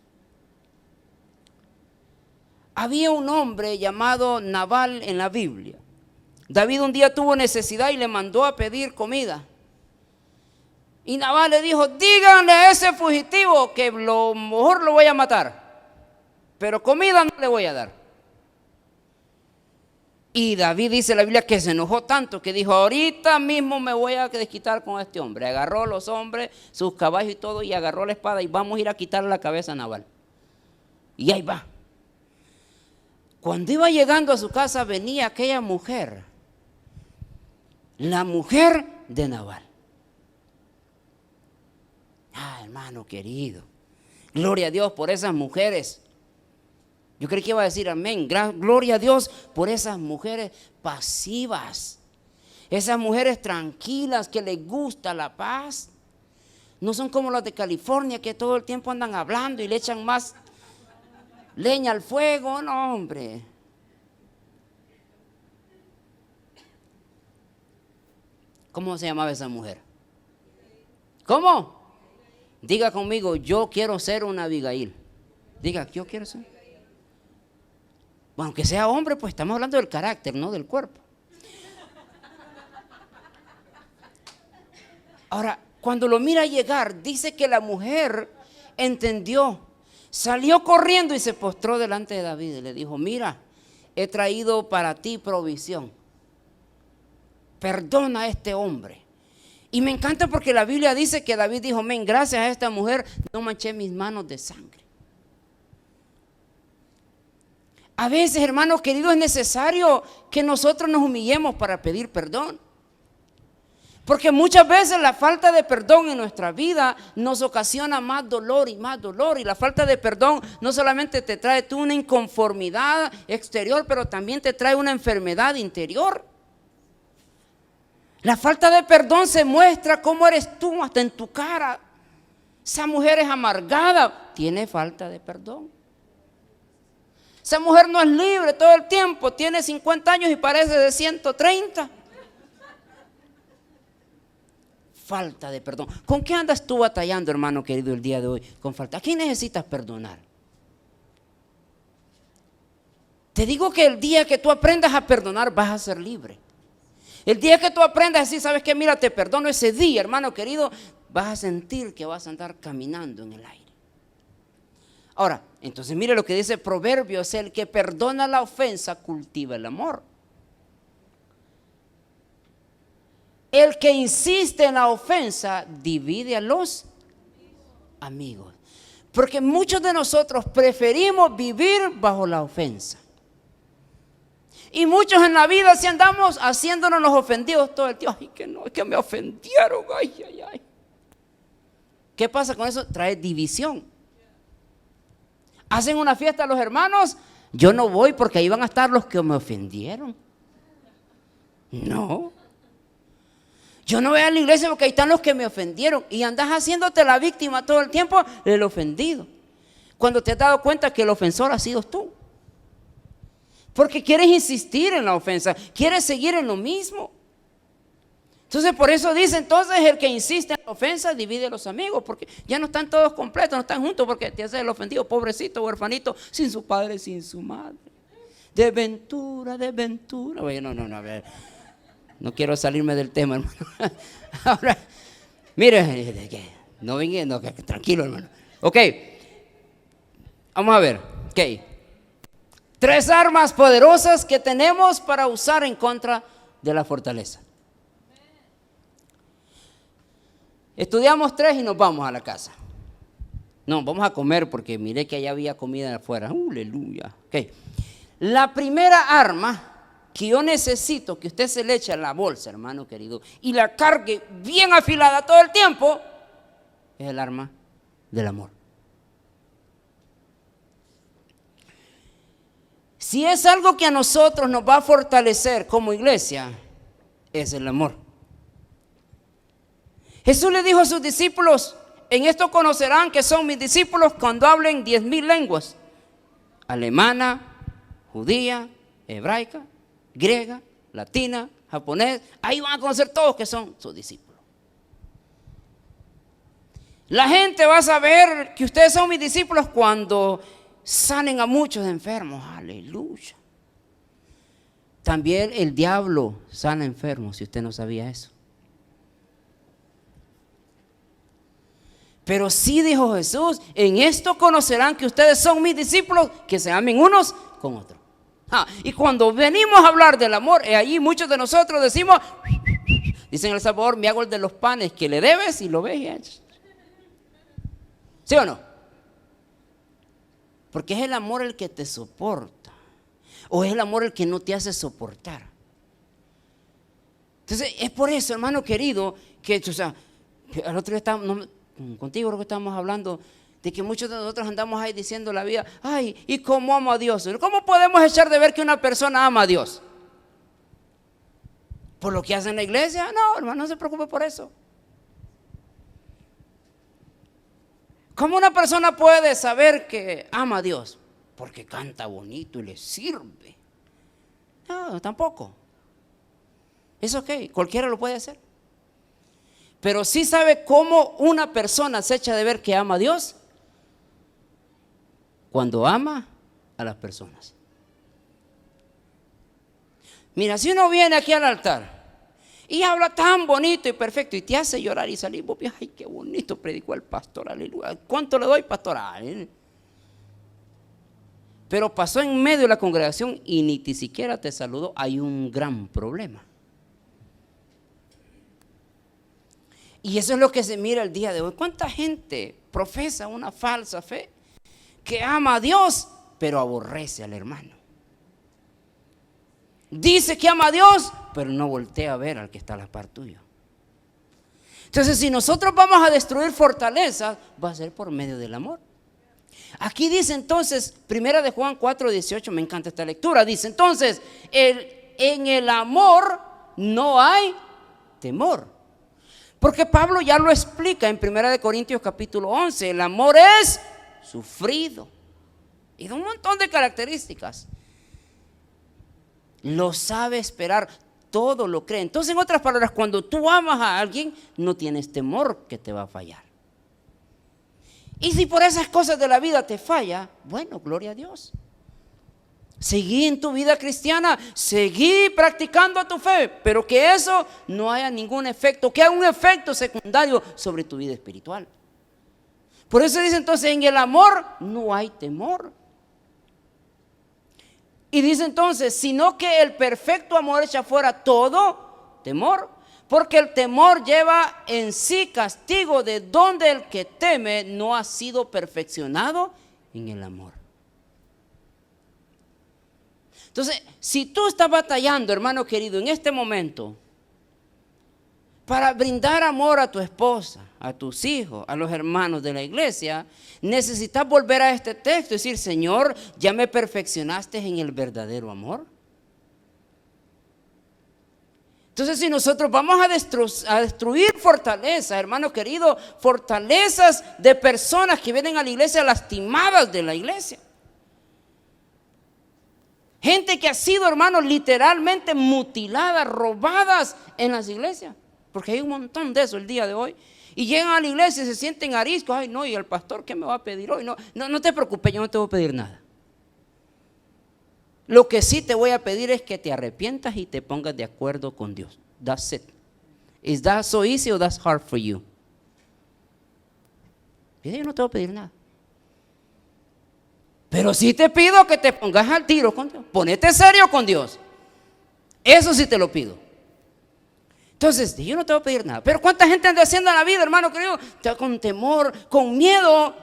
Había un hombre llamado Nabal en la Biblia. David un día tuvo necesidad y le mandó a pedir comida. Y Nabal le dijo, díganle a ese fugitivo que lo mejor lo voy a matar, pero comida no le voy a dar. Y David dice en la Biblia que se enojó tanto que dijo, ahorita mismo me voy a desquitar con este hombre. Agarró los hombres, sus caballos y todo, y agarró la espada y vamos a ir a quitarle la cabeza a Nabal. Y ahí va. Cuando iba llegando a su casa venía aquella mujer, la mujer de Nabal. Hermano querido, gloria a Dios por esas mujeres. Yo creí que iba a decir amén. Gloria a Dios por esas mujeres pasivas, esas mujeres tranquilas que les gusta la paz. No son como las de California que todo el tiempo andan hablando y le echan más leña al fuego. No, hombre. ¿Cómo se llamaba esa mujer? ¿Cómo? Diga conmigo, yo quiero ser una Abigail. Diga, yo quiero ser. Bueno, aunque sea hombre, pues estamos hablando del carácter, no del cuerpo. Ahora, cuando lo mira llegar, dice que la mujer entendió Salió corriendo y se postró delante de David y le dijo: mira, he traído para ti provisión. Perdona a este hombre. Y me encanta porque la Biblia dice que David dijo: men, gracias a esta mujer no manché mis manos de sangre. A veces, hermanos queridos, es necesario que nosotros nos humillemos para pedir perdón. Porque muchas veces la falta de perdón en nuestra vida nos ocasiona más dolor y más dolor. Y la falta de perdón no solamente te trae tú una inconformidad exterior, pero también te trae una enfermedad interior. La falta de perdón se muestra cómo eres tú hasta en tu cara. Esa mujer es amargada, tiene falta de perdón. Esa mujer no es libre todo el tiempo, tiene 50 años y parece de 130. Falta de perdón. ¿Con qué andas tú batallando, hermano querido, el día de hoy? Con falta. ¿A quién necesitas perdonar? Te digo que el día que tú aprendas a perdonar vas a ser libre. El día que tú aprendas a decir: ¿sabes qué? Mira, te perdono, ese día, hermano querido, vas a sentir que vas a andar caminando en el aire. Ahora, entonces mire lo que dice Proverbios: el que perdona la ofensa cultiva el amor. El que insiste en la ofensa divide a los amigos. Porque muchos de nosotros preferimos vivir bajo la ofensa. Y muchos en la vida, si andamos haciéndonos los ofendidos todo el tiempo: ay, que no, es que me ofendieron, ay, ay, ay. ¿Qué pasa con eso? Trae división. Hacen una fiesta los hermanos, yo no voy porque ahí van a estar los que me ofendieron. No. Yo no voy a la iglesia porque ahí están los que me ofendieron. Y andas haciéndote la víctima todo el tiempo del ofendido, cuando te has dado cuenta que el ofensor ha sido tú. Porque quieres insistir en la ofensa, quieres seguir en lo mismo. Entonces por eso dice: entonces el que insiste en la ofensa divide a los amigos, porque ya no están todos completos, no están juntos, porque te hace el ofendido, pobrecito, huerfanito, sin su padre, sin su madre. De ventura, de ventura. Oye, no, a ver, no quiero salirme del tema, hermano. Ahora, mire, no venga, no, tranquilo, hermano. Ok, vamos a ver, ok. 3 armas poderosas que tenemos para usar en contra de la fortaleza. Estudiamos 3 y nos vamos a la casa. No, vamos a comer porque miré que allá había comida afuera. Aleluya. Okay. La primera arma que yo necesito que usted se le eche a la bolsa, hermano querido, y la cargue bien afilada todo el tiempo, es el arma del amor. Si es algo que a nosotros nos va a fortalecer como iglesia, es el amor. Jesús le dijo a sus discípulos: en esto conocerán que son mis discípulos cuando hablen 10,000 lenguas: alemana, judía, hebraica, griega, latina, japonés. Ahí van a conocer todos que son sus discípulos. La gente va a saber que ustedes son mis discípulos cuando sanen a muchos enfermos. Aleluya. También el diablo sana enfermos, si usted no sabía eso. Pero sí dijo Jesús: en esto conocerán que ustedes son mis discípulos, que se amen unos con otros. Y cuando venimos a hablar del amor, allí muchos de nosotros decimos, dicen El Salvador: me hago el de los panes que le debes y lo ves. ¿Sí o no? Porque es el amor el que te soporta, o es el amor el que no te hace soportar. Entonces es por eso, hermano querido, que, o sea, el otro día estábamos, contigo creo que estábamos hablando de que muchos de nosotros andamos ahí diciendo la vida: ay, ¿y cómo amo a Dios? ¿Cómo podemos echar de ver que una persona ama a Dios? ¿Por lo que hace en la iglesia? No, hermano, no se preocupe por eso. ¿Cómo una persona puede saber que ama a Dios? Porque canta bonito y le sirve. No, tampoco. Es ok, cualquiera lo puede hacer. Pero sí sabe cómo una persona se echa de ver que ama a Dios: cuando ama a las personas. Mira, si uno viene aquí al altar y habla tan bonito y perfecto y te hace llorar y salir, vos, ay, qué bonito predicó el pastor, aleluya, ¿cuánto le doy, pastor? pero pasó en medio de la congregación y ni siquiera te saludó, hay un gran problema. Y eso es lo que se mira el día de hoy. ¿Cuánta gente profesa una falsa fe? Que ama a Dios, pero aborrece al hermano. Dice que ama a Dios, pero no voltea a ver al que está a la par tuya. Entonces, si nosotros vamos a destruir fortalezas, va a ser por medio del amor. Aquí dice entonces, 1 de Juan 4:18, me encanta esta lectura, dice entonces, en el amor no hay temor. Porque Pablo ya lo explica en 1 de Corintios capítulo 11, el amor es sufrido y da un montón de características. Lo sabe esperar, todo lo cree. Entonces, en otras palabras, cuando tú amas a alguien, no tienes temor que te va a fallar. Y si por esas cosas de la vida te falla, bueno, gloria a Dios. Seguí en tu vida cristiana, seguí practicando tu fe, pero que eso no haya ningún efecto, que haya un efecto secundario sobre tu vida espiritual. Por eso dice entonces, en el amor no hay temor. Y dice entonces, sino que el perfecto amor echa fuera todo temor, porque el temor lleva en sí castigo, de donde el que teme no ha sido perfeccionado en el amor. Entonces, si tú estás batallando, hermano querido, en este momento, para brindar amor a tu esposa, a tus hijos, a los hermanos de la iglesia, necesitas volver a este texto y decir, Señor, ¿ya me perfeccionaste en el verdadero amor? Entonces, si nosotros vamos a destruir fortalezas, hermano querido, fortalezas de personas que vienen a la iglesia lastimadas de la iglesia. Gente que ha sido, hermanos, literalmente mutilada, robadas en las iglesias. Porque hay un montón de eso el día de hoy. Y llegan a la iglesia y se sienten ariscos. Ay, no, ¿y el pastor qué me va a pedir hoy? No te preocupes, yo no te voy a pedir nada. Lo que sí te voy a pedir es que te arrepientas y te pongas de acuerdo con Dios. That's it. Is that so easy or that's hard for you? Yo no te voy a pedir nada. Pero sí te pido que te pongas al tiro con Dios. Ponete serio con Dios. Eso sí te lo pido. Entonces, yo no te voy a pedir nada. Pero ¿cuánta gente anda haciendo en la vida, hermano querido? Está con temor, con miedo.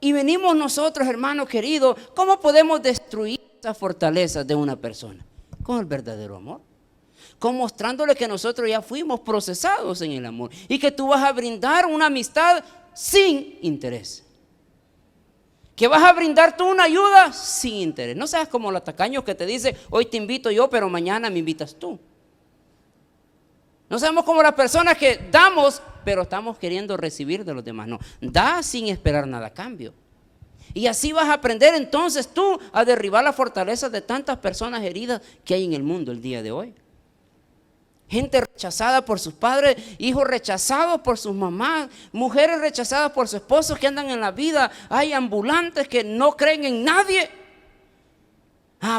Y venimos nosotros, hermano querido, ¿cómo podemos destruir esas fortalezas de una persona? Con el verdadero amor. Con mostrándole que nosotros ya fuimos procesados en el amor. Y que tú vas a brindar una amistad sin interés. Que vas a brindar tú una ayuda sin interés. No seas como los tacaños que te dicen, hoy te invito yo, pero mañana me invitas tú. No seamos como las personas que damos, pero estamos queriendo recibir de los demás. No, da sin esperar nada a cambio. Y así vas a aprender entonces tú a derribar las fortalezas de tantas personas heridas que hay en el mundo el día de hoy. Gente rechazada por sus padres, hijos rechazados por sus mamás, mujeres rechazadas por sus esposos que andan en la vida. Hay ambulantes que no creen en nadie.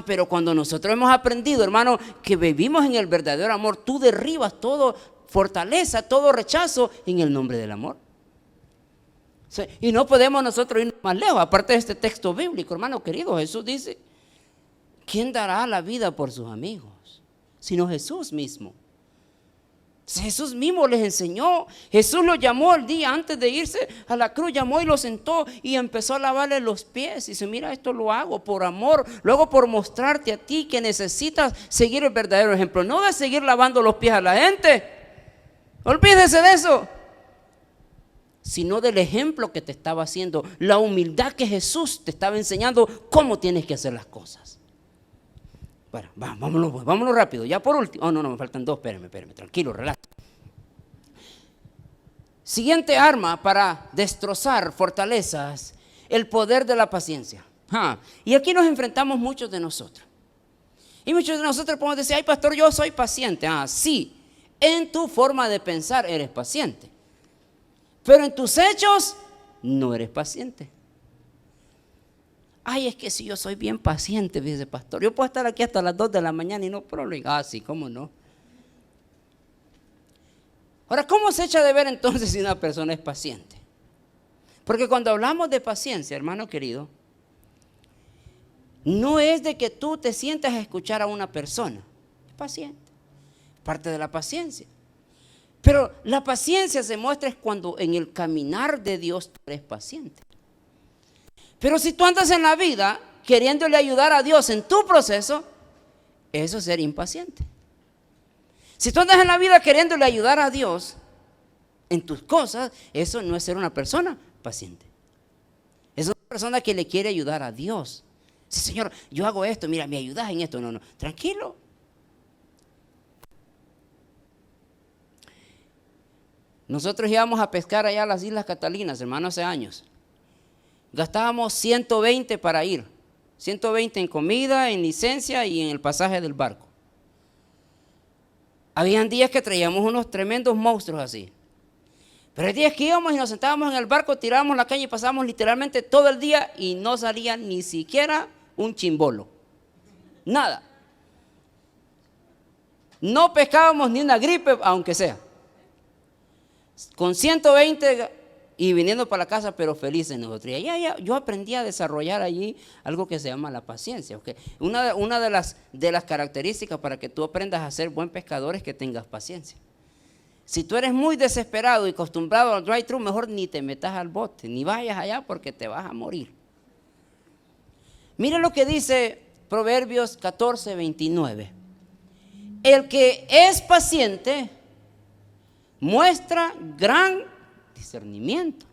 Pero cuando nosotros hemos aprendido, hermano, que vivimos en el verdadero amor, tú derribas todo fortaleza, todo rechazo en el nombre del amor. Y no podemos nosotros ir más lejos, aparte de este texto bíblico, hermano querido. Jesús dice, ¿quién dará la vida por sus amigos? Sino Jesús mismo. Jesús mismo les enseñó. Jesús los llamó el día antes de irse a la cruz, llamó y los sentó y empezó a lavarle los pies. Y dice, mira, esto lo hago por amor, lo hago por mostrarte a ti que necesitas seguir el verdadero ejemplo, no de seguir lavando los pies a la gente. Olvídese de eso, sino del ejemplo que te estaba haciendo, la humildad que Jesús te estaba enseñando, cómo tienes que hacer las cosas. Bueno, vámonos rápido. Ya por último. No, me faltan dos. Espérame, tranquilo, relaja. Siguiente arma para destrozar fortalezas, el poder de la paciencia. Y aquí nos enfrentamos muchos de nosotros. Y muchos de nosotros podemos decir, ay pastor, yo soy paciente. Sí, en tu forma de pensar eres paciente. Pero en tus hechos no eres paciente. Ay, es que si yo soy bien paciente, dice pastor, yo puedo estar aquí hasta las 2 de la mañana y no problema. Sí, ¿cómo no? Ahora, ¿cómo se echa de ver entonces si una persona es paciente? Porque cuando hablamos de paciencia, hermano querido, no es de que tú te sientas a escuchar a una persona. Es paciente, parte de la paciencia. Pero la paciencia se muestra es cuando en el caminar de Dios tú eres paciente. Pero si tú andas en la vida queriéndole ayudar a Dios en tu proceso, eso es ser impaciente. Si tú andas en la vida queriéndole ayudar a Dios en tus cosas, eso no es ser una persona paciente. Es una persona que le quiere ayudar a Dios. Sí, Señor, yo hago esto, mira, me ayudas en esto. No, tranquilo. Nosotros íbamos a pescar allá a las Islas Catalinas, hermano, hace años. Gastábamos 120 para ir. 120 en comida, en licencia y en el pasaje del barco. Habían días que traíamos unos tremendos monstruos así. Pero hay días que íbamos y nos sentábamos en el barco, tirábamos la caña y pasábamos literalmente todo el día y no salía ni siquiera un chimbolo. Nada. No pescábamos ni una gripe, aunque sea. Con 120 y viniendo para la casa, pero felices nosotros. Y yo aprendí a desarrollar allí algo que se llama la paciencia. ¿Okay? Una de las características para que tú aprendas a ser buen pescador es que tengas paciencia. Si tú eres muy desesperado y acostumbrado al drive-thru, mejor ni te metas al bote, ni vayas allá porque te vas a morir. Mira lo que dice Proverbios 14:29. El que es paciente muestra gran discernimiento.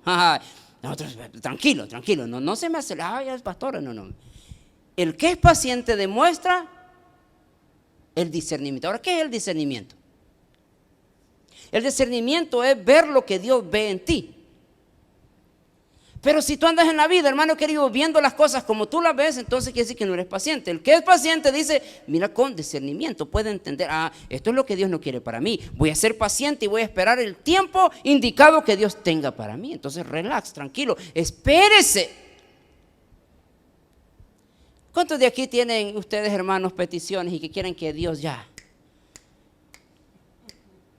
Nosotros, tranquilo, no se me hace, es pastor, no. El que es paciente demuestra el discernimiento. Ahora, ¿qué es el discernimiento? El discernimiento es ver lo que Dios ve en ti. Pero si tú andas en la vida, hermano querido, viendo las cosas como tú las ves, entonces quiere decir que no eres paciente. El que es paciente dice, mira, con discernimiento puede entender, esto es lo que Dios no quiere para mí. Voy a ser paciente y voy a esperar el tiempo indicado que Dios tenga para mí. Entonces relax, tranquilo, espérese. ¿Cuántos de aquí tienen ustedes, hermanos, peticiones y que quieren que Dios ya?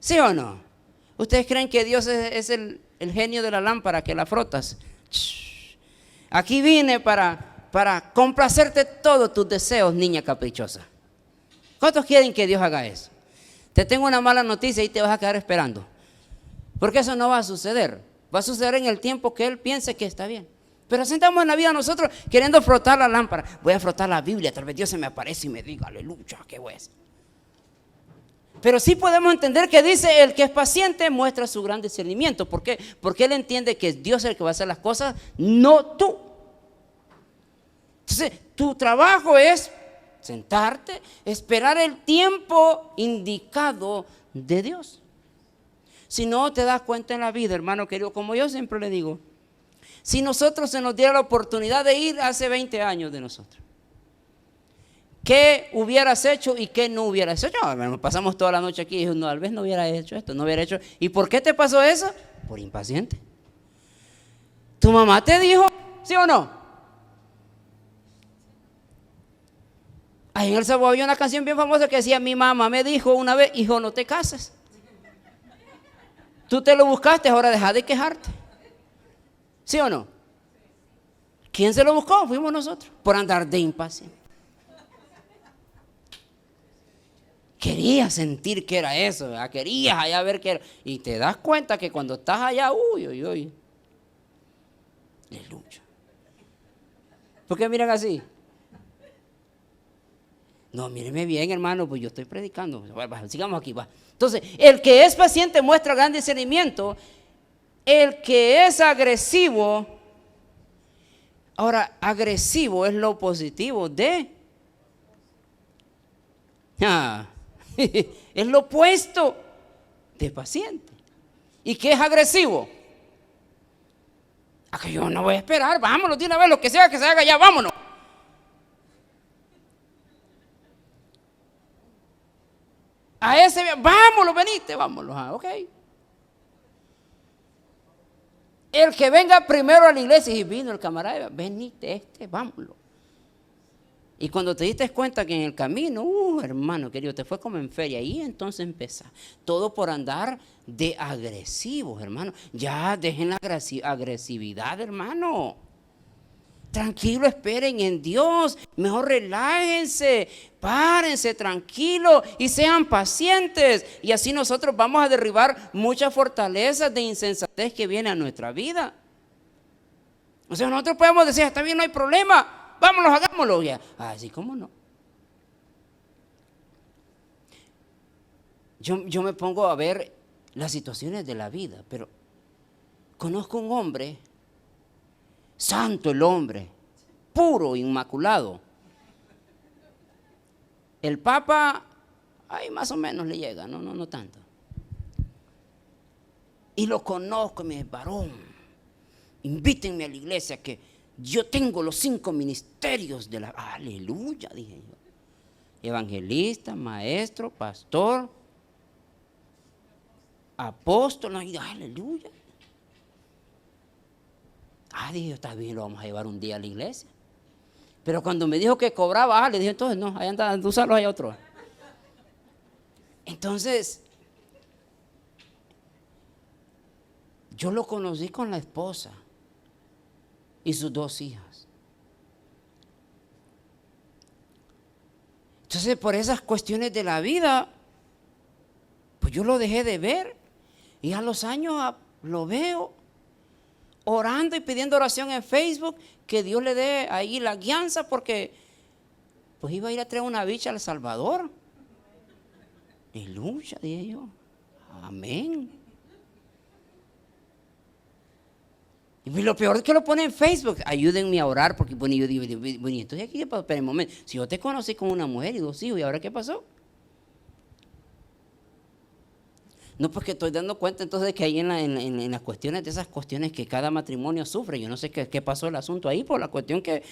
¿Sí o no? ¿Ustedes creen que Dios es el genio de la lámpara que la frotas? Aquí vine para complacerte todos tus deseos, niña caprichosa. ¿Cuántos quieren que Dios haga eso? Te tengo una mala noticia y te vas a quedar esperando. Porque eso no va a suceder. Va a suceder en el tiempo que Él piense que está bien. Pero así estamos en la vida nosotros queriendo frotar la lámpara. Voy a frotar la Biblia, tal vez Dios se me aparece y me diga, aleluya, qué voy a hacer. Pero sí podemos entender que dice, el que es paciente muestra su gran discernimiento. ¿Por qué? Porque él entiende que Dios es el que va a hacer las cosas, no tú. Entonces, tu trabajo es sentarte, esperar el tiempo indicado de Dios. Si no te das cuenta en la vida, hermano querido, como yo siempre le digo, si nosotros se nos diera la oportunidad de ir hace 20 años de nosotros, ¿qué hubieras hecho y qué no hubieras hecho? No, pasamos toda la noche aquí y tal vez no hubiera hecho esto, no hubiera hecho. ¿Y por qué te pasó eso? Por impaciente. ¿Tu mamá te dijo, sí o no? Ahí en El Salvador había una canción bien famosa que decía, mi mamá me dijo una vez, hijo, no te cases. Tú te lo buscaste, ahora deja de quejarte. ¿Sí o no? ¿Quién se lo buscó? Fuimos nosotros, por andar de impaciente. Querías sentir que era eso, ¿verdad? Querías allá ver qué era. Y te das cuenta que cuando estás allá, aleluya. ¿Por qué miran así? No, míreme bien, hermano, pues yo estoy predicando. Sigamos aquí, va. Entonces, el que es paciente muestra gran discernimiento. El que es agresivo, ahora, agresivo es lo positivo de... es lo opuesto de paciente. ¿Y qué es agresivo? Que yo no voy a esperar, vámonos de una vez, lo que sea que se haga ya, vámonos. A ese, vámonos, venite, vámonos, ok. El que venga primero a la iglesia y vino el camarada, venite vámonos. Y cuando te diste cuenta que en el camino, hermano querido, te fue como en feria, y entonces empieza todo por andar de agresivos, hermano. Ya dejen la agresividad, hermano. Tranquilo, esperen en Dios. Mejor relájense, párense tranquilo y sean pacientes. Y así nosotros vamos a derribar muchas fortalezas de insensatez que vienen a nuestra vida. O sea, nosotros podemos decir, está bien, no hay problema, vámonos, hagámoslo ya. Así como no. Yo me pongo a ver las situaciones de la vida, pero conozco un hombre, santo el hombre, puro, inmaculado. El Papa, ahí más o menos le llega, no tanto. Y lo conozco, me dice, varón, invítenme a la iglesia que yo tengo los 5 ministerios de la... Aleluya, dije yo. Evangelista, maestro, pastor, apóstol, aleluya. Dije yo, está bien, lo vamos a llevar un día a la iglesia. Pero cuando me dijo que cobraba, le dije, entonces no, ahí anda, úsalo, hay otro. Entonces, yo lo conocí con la esposa y sus 2 hijas. Entonces, por esas cuestiones de la vida, pues yo lo dejé de ver y a los años lo veo orando y pidiendo oración en Facebook, que Dios le dé ahí la guianza, porque pues iba a ir a traer una bicha al Salvador. Aleluya, dije yo. Amén. Y lo peor es que lo pone en Facebook. Ayúdenme a orar, porque bueno, yo digo, bueno, entonces aquí, espera un momento, si yo te conocí con una mujer y 2 hijos, ¿y ahora qué pasó? No, porque estoy dando cuenta entonces de que hay en las cuestiones de esas cuestiones que cada matrimonio sufre. Yo no sé qué pasó el asunto ahí, por la cuestión que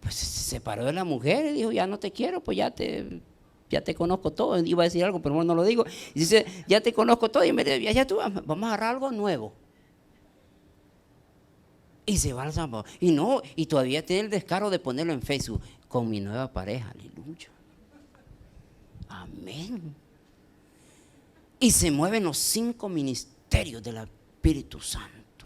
pues, se separó de la mujer y dijo, ya no te quiero, pues ya te conozco todo. Iba a decir algo, pero no lo digo. Y dice, ya te conozco todo. Y me dice, ya tú, vamos a agarrar algo nuevo. Y se va al Salvador. Y no, y todavía tiene el descaro de ponerlo en Facebook, con mi nueva pareja. Aleluya. Amén. Y se mueven los 5 ministerios del Espíritu Santo.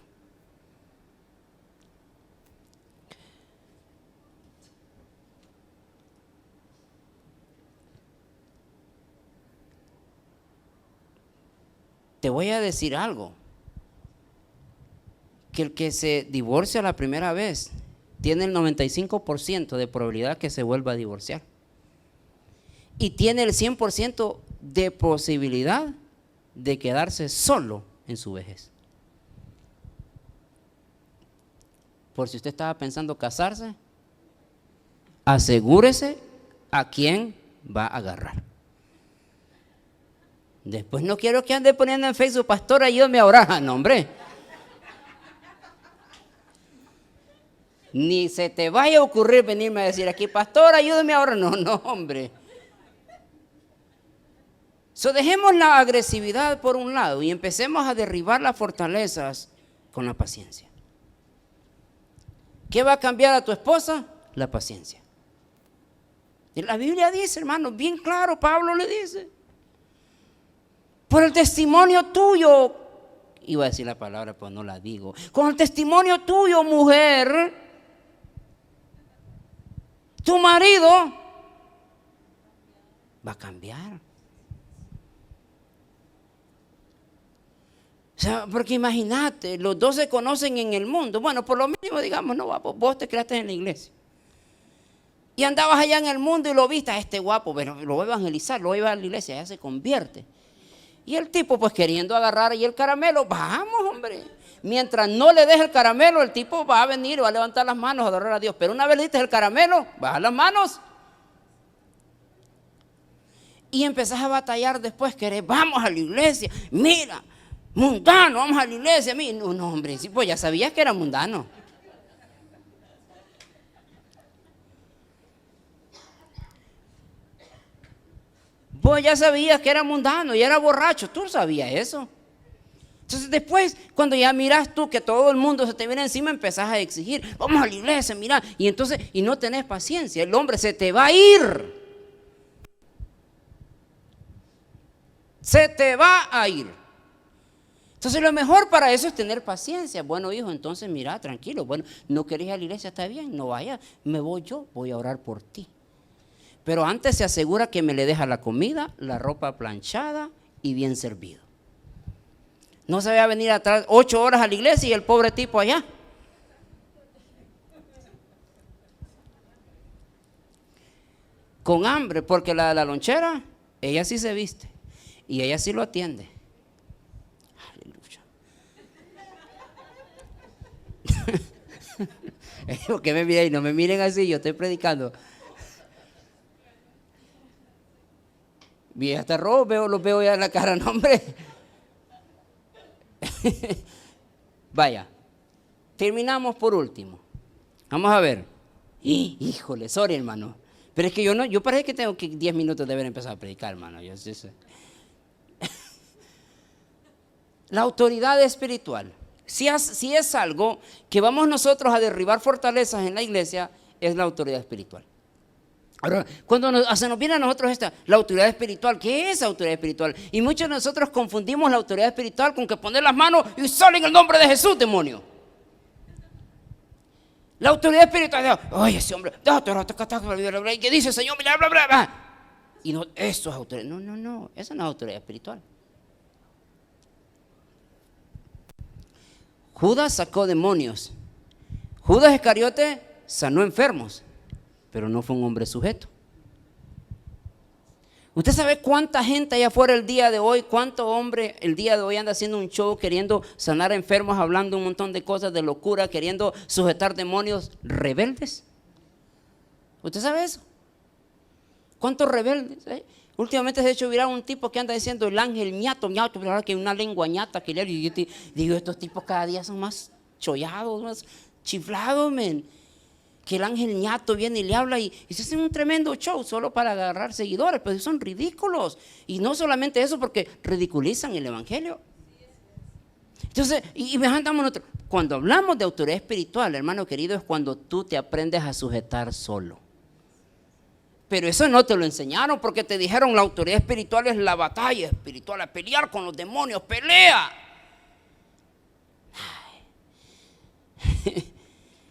Te voy a decir algo. Que el que se divorcia la primera vez tiene el 95% de probabilidad que se vuelva a divorciar. Y tiene el 100% de posibilidad de quedarse solo en su vejez. Por si usted estaba pensando casarse, asegúrese a quién va a agarrar. Después no quiero que ande poniendo en Facebook, pastor, ayúdame a orar. No, hombre. Ni se te vaya a ocurrir venirme a decir aquí, pastor, ayúdame a orar. No, hombre. Dejemos la agresividad por un lado y empecemos a derribar las fortalezas con la paciencia. ¿Qué va a cambiar a tu esposa? La paciencia. Y la Biblia dice, hermano, bien claro, Pablo le dice, por el testimonio tuyo, iba a decir la palabra, pero no la digo, con el testimonio tuyo, mujer, tu marido va a cambiar. O sea, porque imagínate, los 2 se conocen en el mundo. Bueno, por lo mínimo, digamos, no, vos te creaste en la iglesia. Y andabas allá en el mundo y lo viste a este guapo, pero lo voy a evangelizar, lo voy a llevar a la iglesia, ya se convierte. Y el tipo, pues queriendo agarrar ahí el caramelo, vamos, hombre. Mientras no le des el caramelo, el tipo va a venir, va a levantar las manos, a adorar a Dios. Pero una vez le diste el caramelo, baja las manos. Y empezás a batallar después, querés, vamos a la iglesia, mira. Mundano, vamos a la iglesia. No, hombre, sí, pues ya sabías que era mundano. Vos ya sabías que era mundano y era borracho, tú sabías eso. Entonces después, cuando ya miras tú que todo el mundo se te viene encima, empezás a exigir, vamos a la iglesia, mira. Y entonces, y no tenés paciencia, el hombre se te va a ir. Se te va a ir. Entonces lo mejor para eso es tener paciencia. Bueno, hijo, entonces mira, tranquilo. Bueno, no querés ir a la iglesia, está bien, no vaya, me voy yo, voy a orar por ti. Pero antes se asegura que me le deja la comida, la ropa planchada y bien servido. No se vaya a venir atrás 8 horas a la iglesia y el pobre tipo allá. Con hambre, porque la lonchera, ella sí se viste y ella sí lo atiende. ¿Por qué me miren? No me miren así, yo estoy predicando. Vi hasta rojo, los veo ya en la cara, no hombre. Vaya, terminamos por último. Vamos a ver. Híjole, sorry hermano. Pero es que yo parece que tengo que 10 minutos de haber empezado a predicar, hermano. La autoridad espiritual. Si es algo que vamos nosotros a derribar fortalezas en la iglesia, es la autoridad espiritual. Ahora, cuando se nos viene a nosotros la autoridad espiritual, ¿qué es autoridad espiritual? Y muchos de nosotros confundimos la autoridad espiritual con que poner las manos y sale en el nombre de Jesús, demonio. La autoridad espiritual, oye, ese hombre, ¿qué dice el Señor? Bla, bla, bla, bla. Y no, eso es autoridad. No, eso no es autoridad espiritual. Judas sacó demonios. Judas Iscariote sanó enfermos, pero no fue un hombre sujeto. ¿Usted sabe cuánta gente allá afuera el día de hoy, cuánto hombre el día de hoy anda haciendo un show queriendo sanar enfermos, hablando un montón de cosas de locura, queriendo sujetar demonios rebeldes? ¿Usted sabe eso? ¿Cuántos rebeldes? Últimamente se ha hecho viral un tipo que anda diciendo el ángel ñato, ¿verdad? Que una lengua ñata que le digo, estos tipos cada día son más chollados, más chiflados, men. Que el ángel ñato viene y le habla y se hace un tremendo show solo para agarrar seguidores, pero son ridículos. Y no solamente eso, porque ridiculizan el evangelio. Entonces, y andamos nosotros. Cuando hablamos de autoridad espiritual, hermano querido, es cuando tú te aprendes a sujetar solo. Pero eso no te lo enseñaron porque te dijeron la autoridad espiritual es la batalla espiritual, a pelear con los demonios, pelea.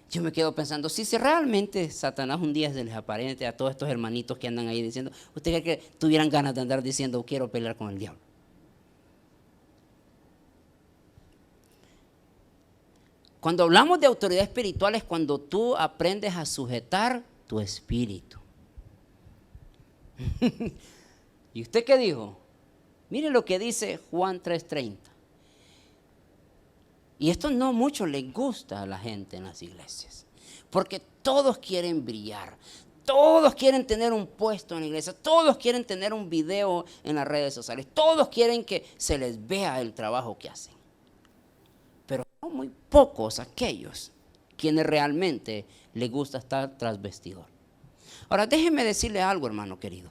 Yo me quedo pensando, si realmente Satanás un día se les aparece a todos estos hermanitos que andan ahí diciendo, ¿usted cree que tuvieran ganas de andar diciendo quiero pelear con el diablo? Cuando hablamos de autoridad espiritual es cuando tú aprendes a sujetar tu espíritu. ¿Y usted qué dijo? Mire lo que dice Juan 3:30. Y esto no mucho le gusta a la gente en las iglesias, porque todos quieren brillar, todos quieren tener un puesto en la iglesia, todos quieren tener un video en las redes sociales, todos quieren que se les vea el trabajo que hacen. Pero son muy pocos aquellos quienes realmente les gusta estar tras vestidor. Ahora déjeme decirle algo, hermano querido.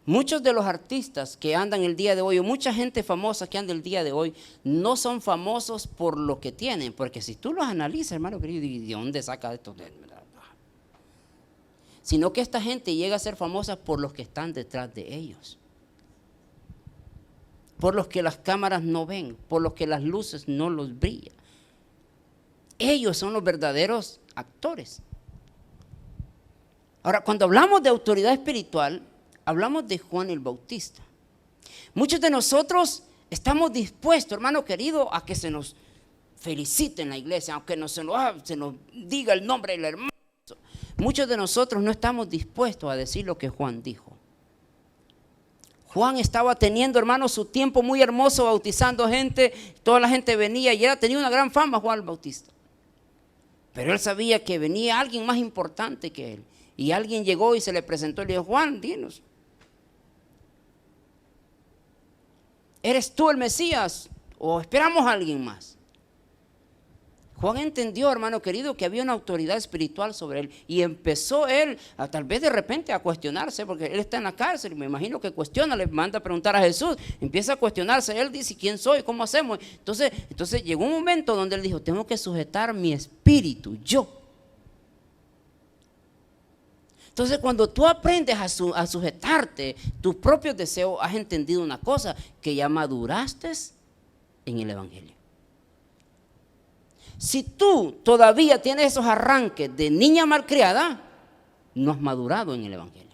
Muchos de los artistas que andan el día de hoy, o mucha gente famosa que anda el día de hoy, no son famosos por lo que tienen, porque si tú los analizas, hermano querido, ¿de dónde saca esto? Sino que esta gente llega a ser famosa por los que están detrás de ellos, por los que las cámaras no ven, por los que las luces no los brillan. Ellos son los verdaderos actores. Ahora, cuando hablamos de autoridad espiritual, hablamos de Juan el Bautista. Muchos de nosotros estamos dispuestos, hermano querido, a que se nos felicite en la iglesia, aunque se nos diga el nombre del hermano. Muchos de nosotros no estamos dispuestos a decir lo que Juan dijo. Juan estaba teniendo, hermano, su tiempo muy hermoso bautizando gente. Toda la gente venía y tenía una gran fama Juan el Bautista. Pero él sabía que venía alguien más importante que él. Y alguien llegó y se le presentó y le dijo, Juan, dinos, ¿eres tú el Mesías o esperamos a alguien más? Juan entendió, hermano querido, que había una autoridad espiritual sobre él y empezó él a tal vez de repente a cuestionarse, porque él está en la cárcel y me imagino que cuestiona, le manda a preguntar a Jesús, empieza a cuestionarse, él dice, ¿quién soy? ¿Cómo hacemos? Entonces llegó un momento donde él dijo, tengo que sujetar mi espíritu, yo. Entonces, cuando tú aprendes a sujetarte tus propios deseos, has entendido una cosa, que ya maduraste en el Evangelio. Si tú todavía tienes esos arranques de niña malcriada, no has madurado en el Evangelio.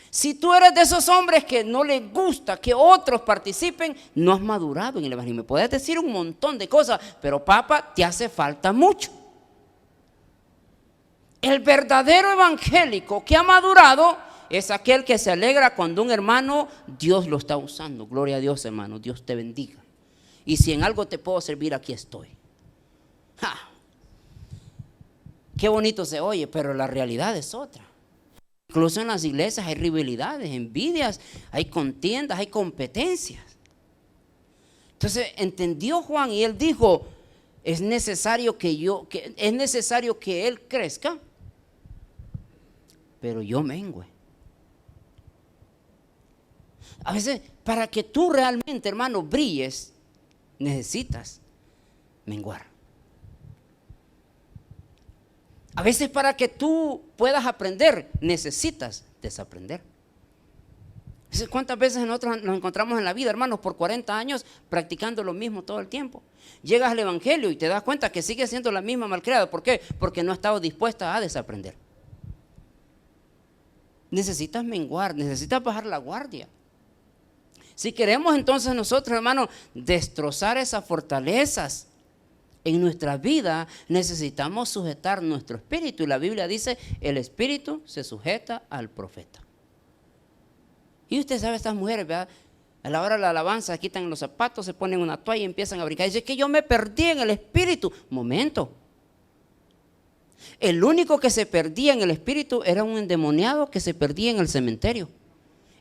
Si tú eres de esos hombres que no les gusta que otros participen, no has madurado en el Evangelio. Me puedes decir un montón de cosas, pero papá, te hace falta mucho. El verdadero evangélico que ha madurado es aquel que se alegra cuando un hermano, Dios lo está usando. Gloria a Dios, hermano, Dios te bendiga. Y si en algo te puedo servir, aquí estoy. ¡Ja! Qué bonito se oye, pero la realidad es otra. Incluso en las iglesias hay rivalidades, envidias, hay contiendas, hay competencias. Entonces entendió Juan y él dijo, es necesario que él crezca, pero yo mengüe. A veces, para que tú realmente, hermano, brilles, necesitas menguar. A veces, para que tú puedas aprender, necesitas desaprender. ¿Cuántas veces nosotros nos encontramos en la vida, hermanos, por 40 años practicando lo mismo todo el tiempo? Llegas al Evangelio y te das cuenta que sigues siendo la misma malcriada. ¿Por qué? Porque no has estado dispuesta a desaprender. Necesitas menguar, necesitas bajar la guardia. Si queremos entonces nosotros, hermanos, destrozar esas fortalezas en nuestra vida, necesitamos sujetar nuestro espíritu. Y la Biblia dice, el espíritu se sujeta al profeta. Y usted sabe, estas mujeres, ¿verdad? A la hora de la alabanza quitan los zapatos, se ponen una toalla y empiezan a brincar. Dice que yo me perdí en el espíritu. Momento. El único que se perdía en el espíritu era un endemoniado que se perdía en el cementerio.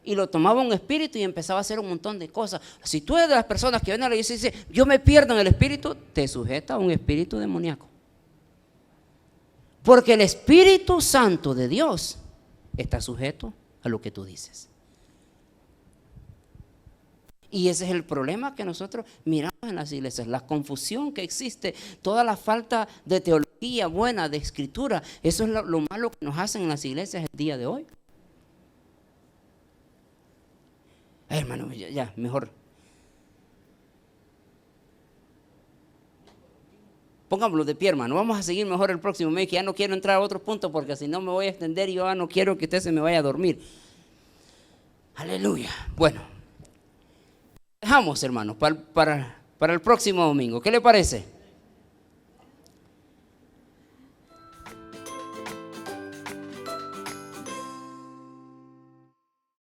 Y lo tomaba un espíritu y empezaba a hacer un montón de cosas. Si tú eres de las personas que vienen a la iglesia y dicen, yo me pierdo en el espíritu, te sujeta a un espíritu demoníaco. Porque el Espíritu Santo de Dios está sujeto a lo que tú dices. Y ese es el problema que nosotros miramos en las iglesias, la confusión que existe, toda la falta de teología buena, de escritura. Eso es lo malo que nos hacen en las iglesias el día de hoy. Ay, hermano, ya, mejor. Pongámoslo de pie, hermano. Vamos a seguir mejor el próximo mes, que ya no quiero entrar a otro punto porque si no me voy a extender y yo ya no quiero que usted se me vaya a dormir. Aleluya. Bueno. Dejamos, hermanos, para el próximo domingo. ¿Qué le parece?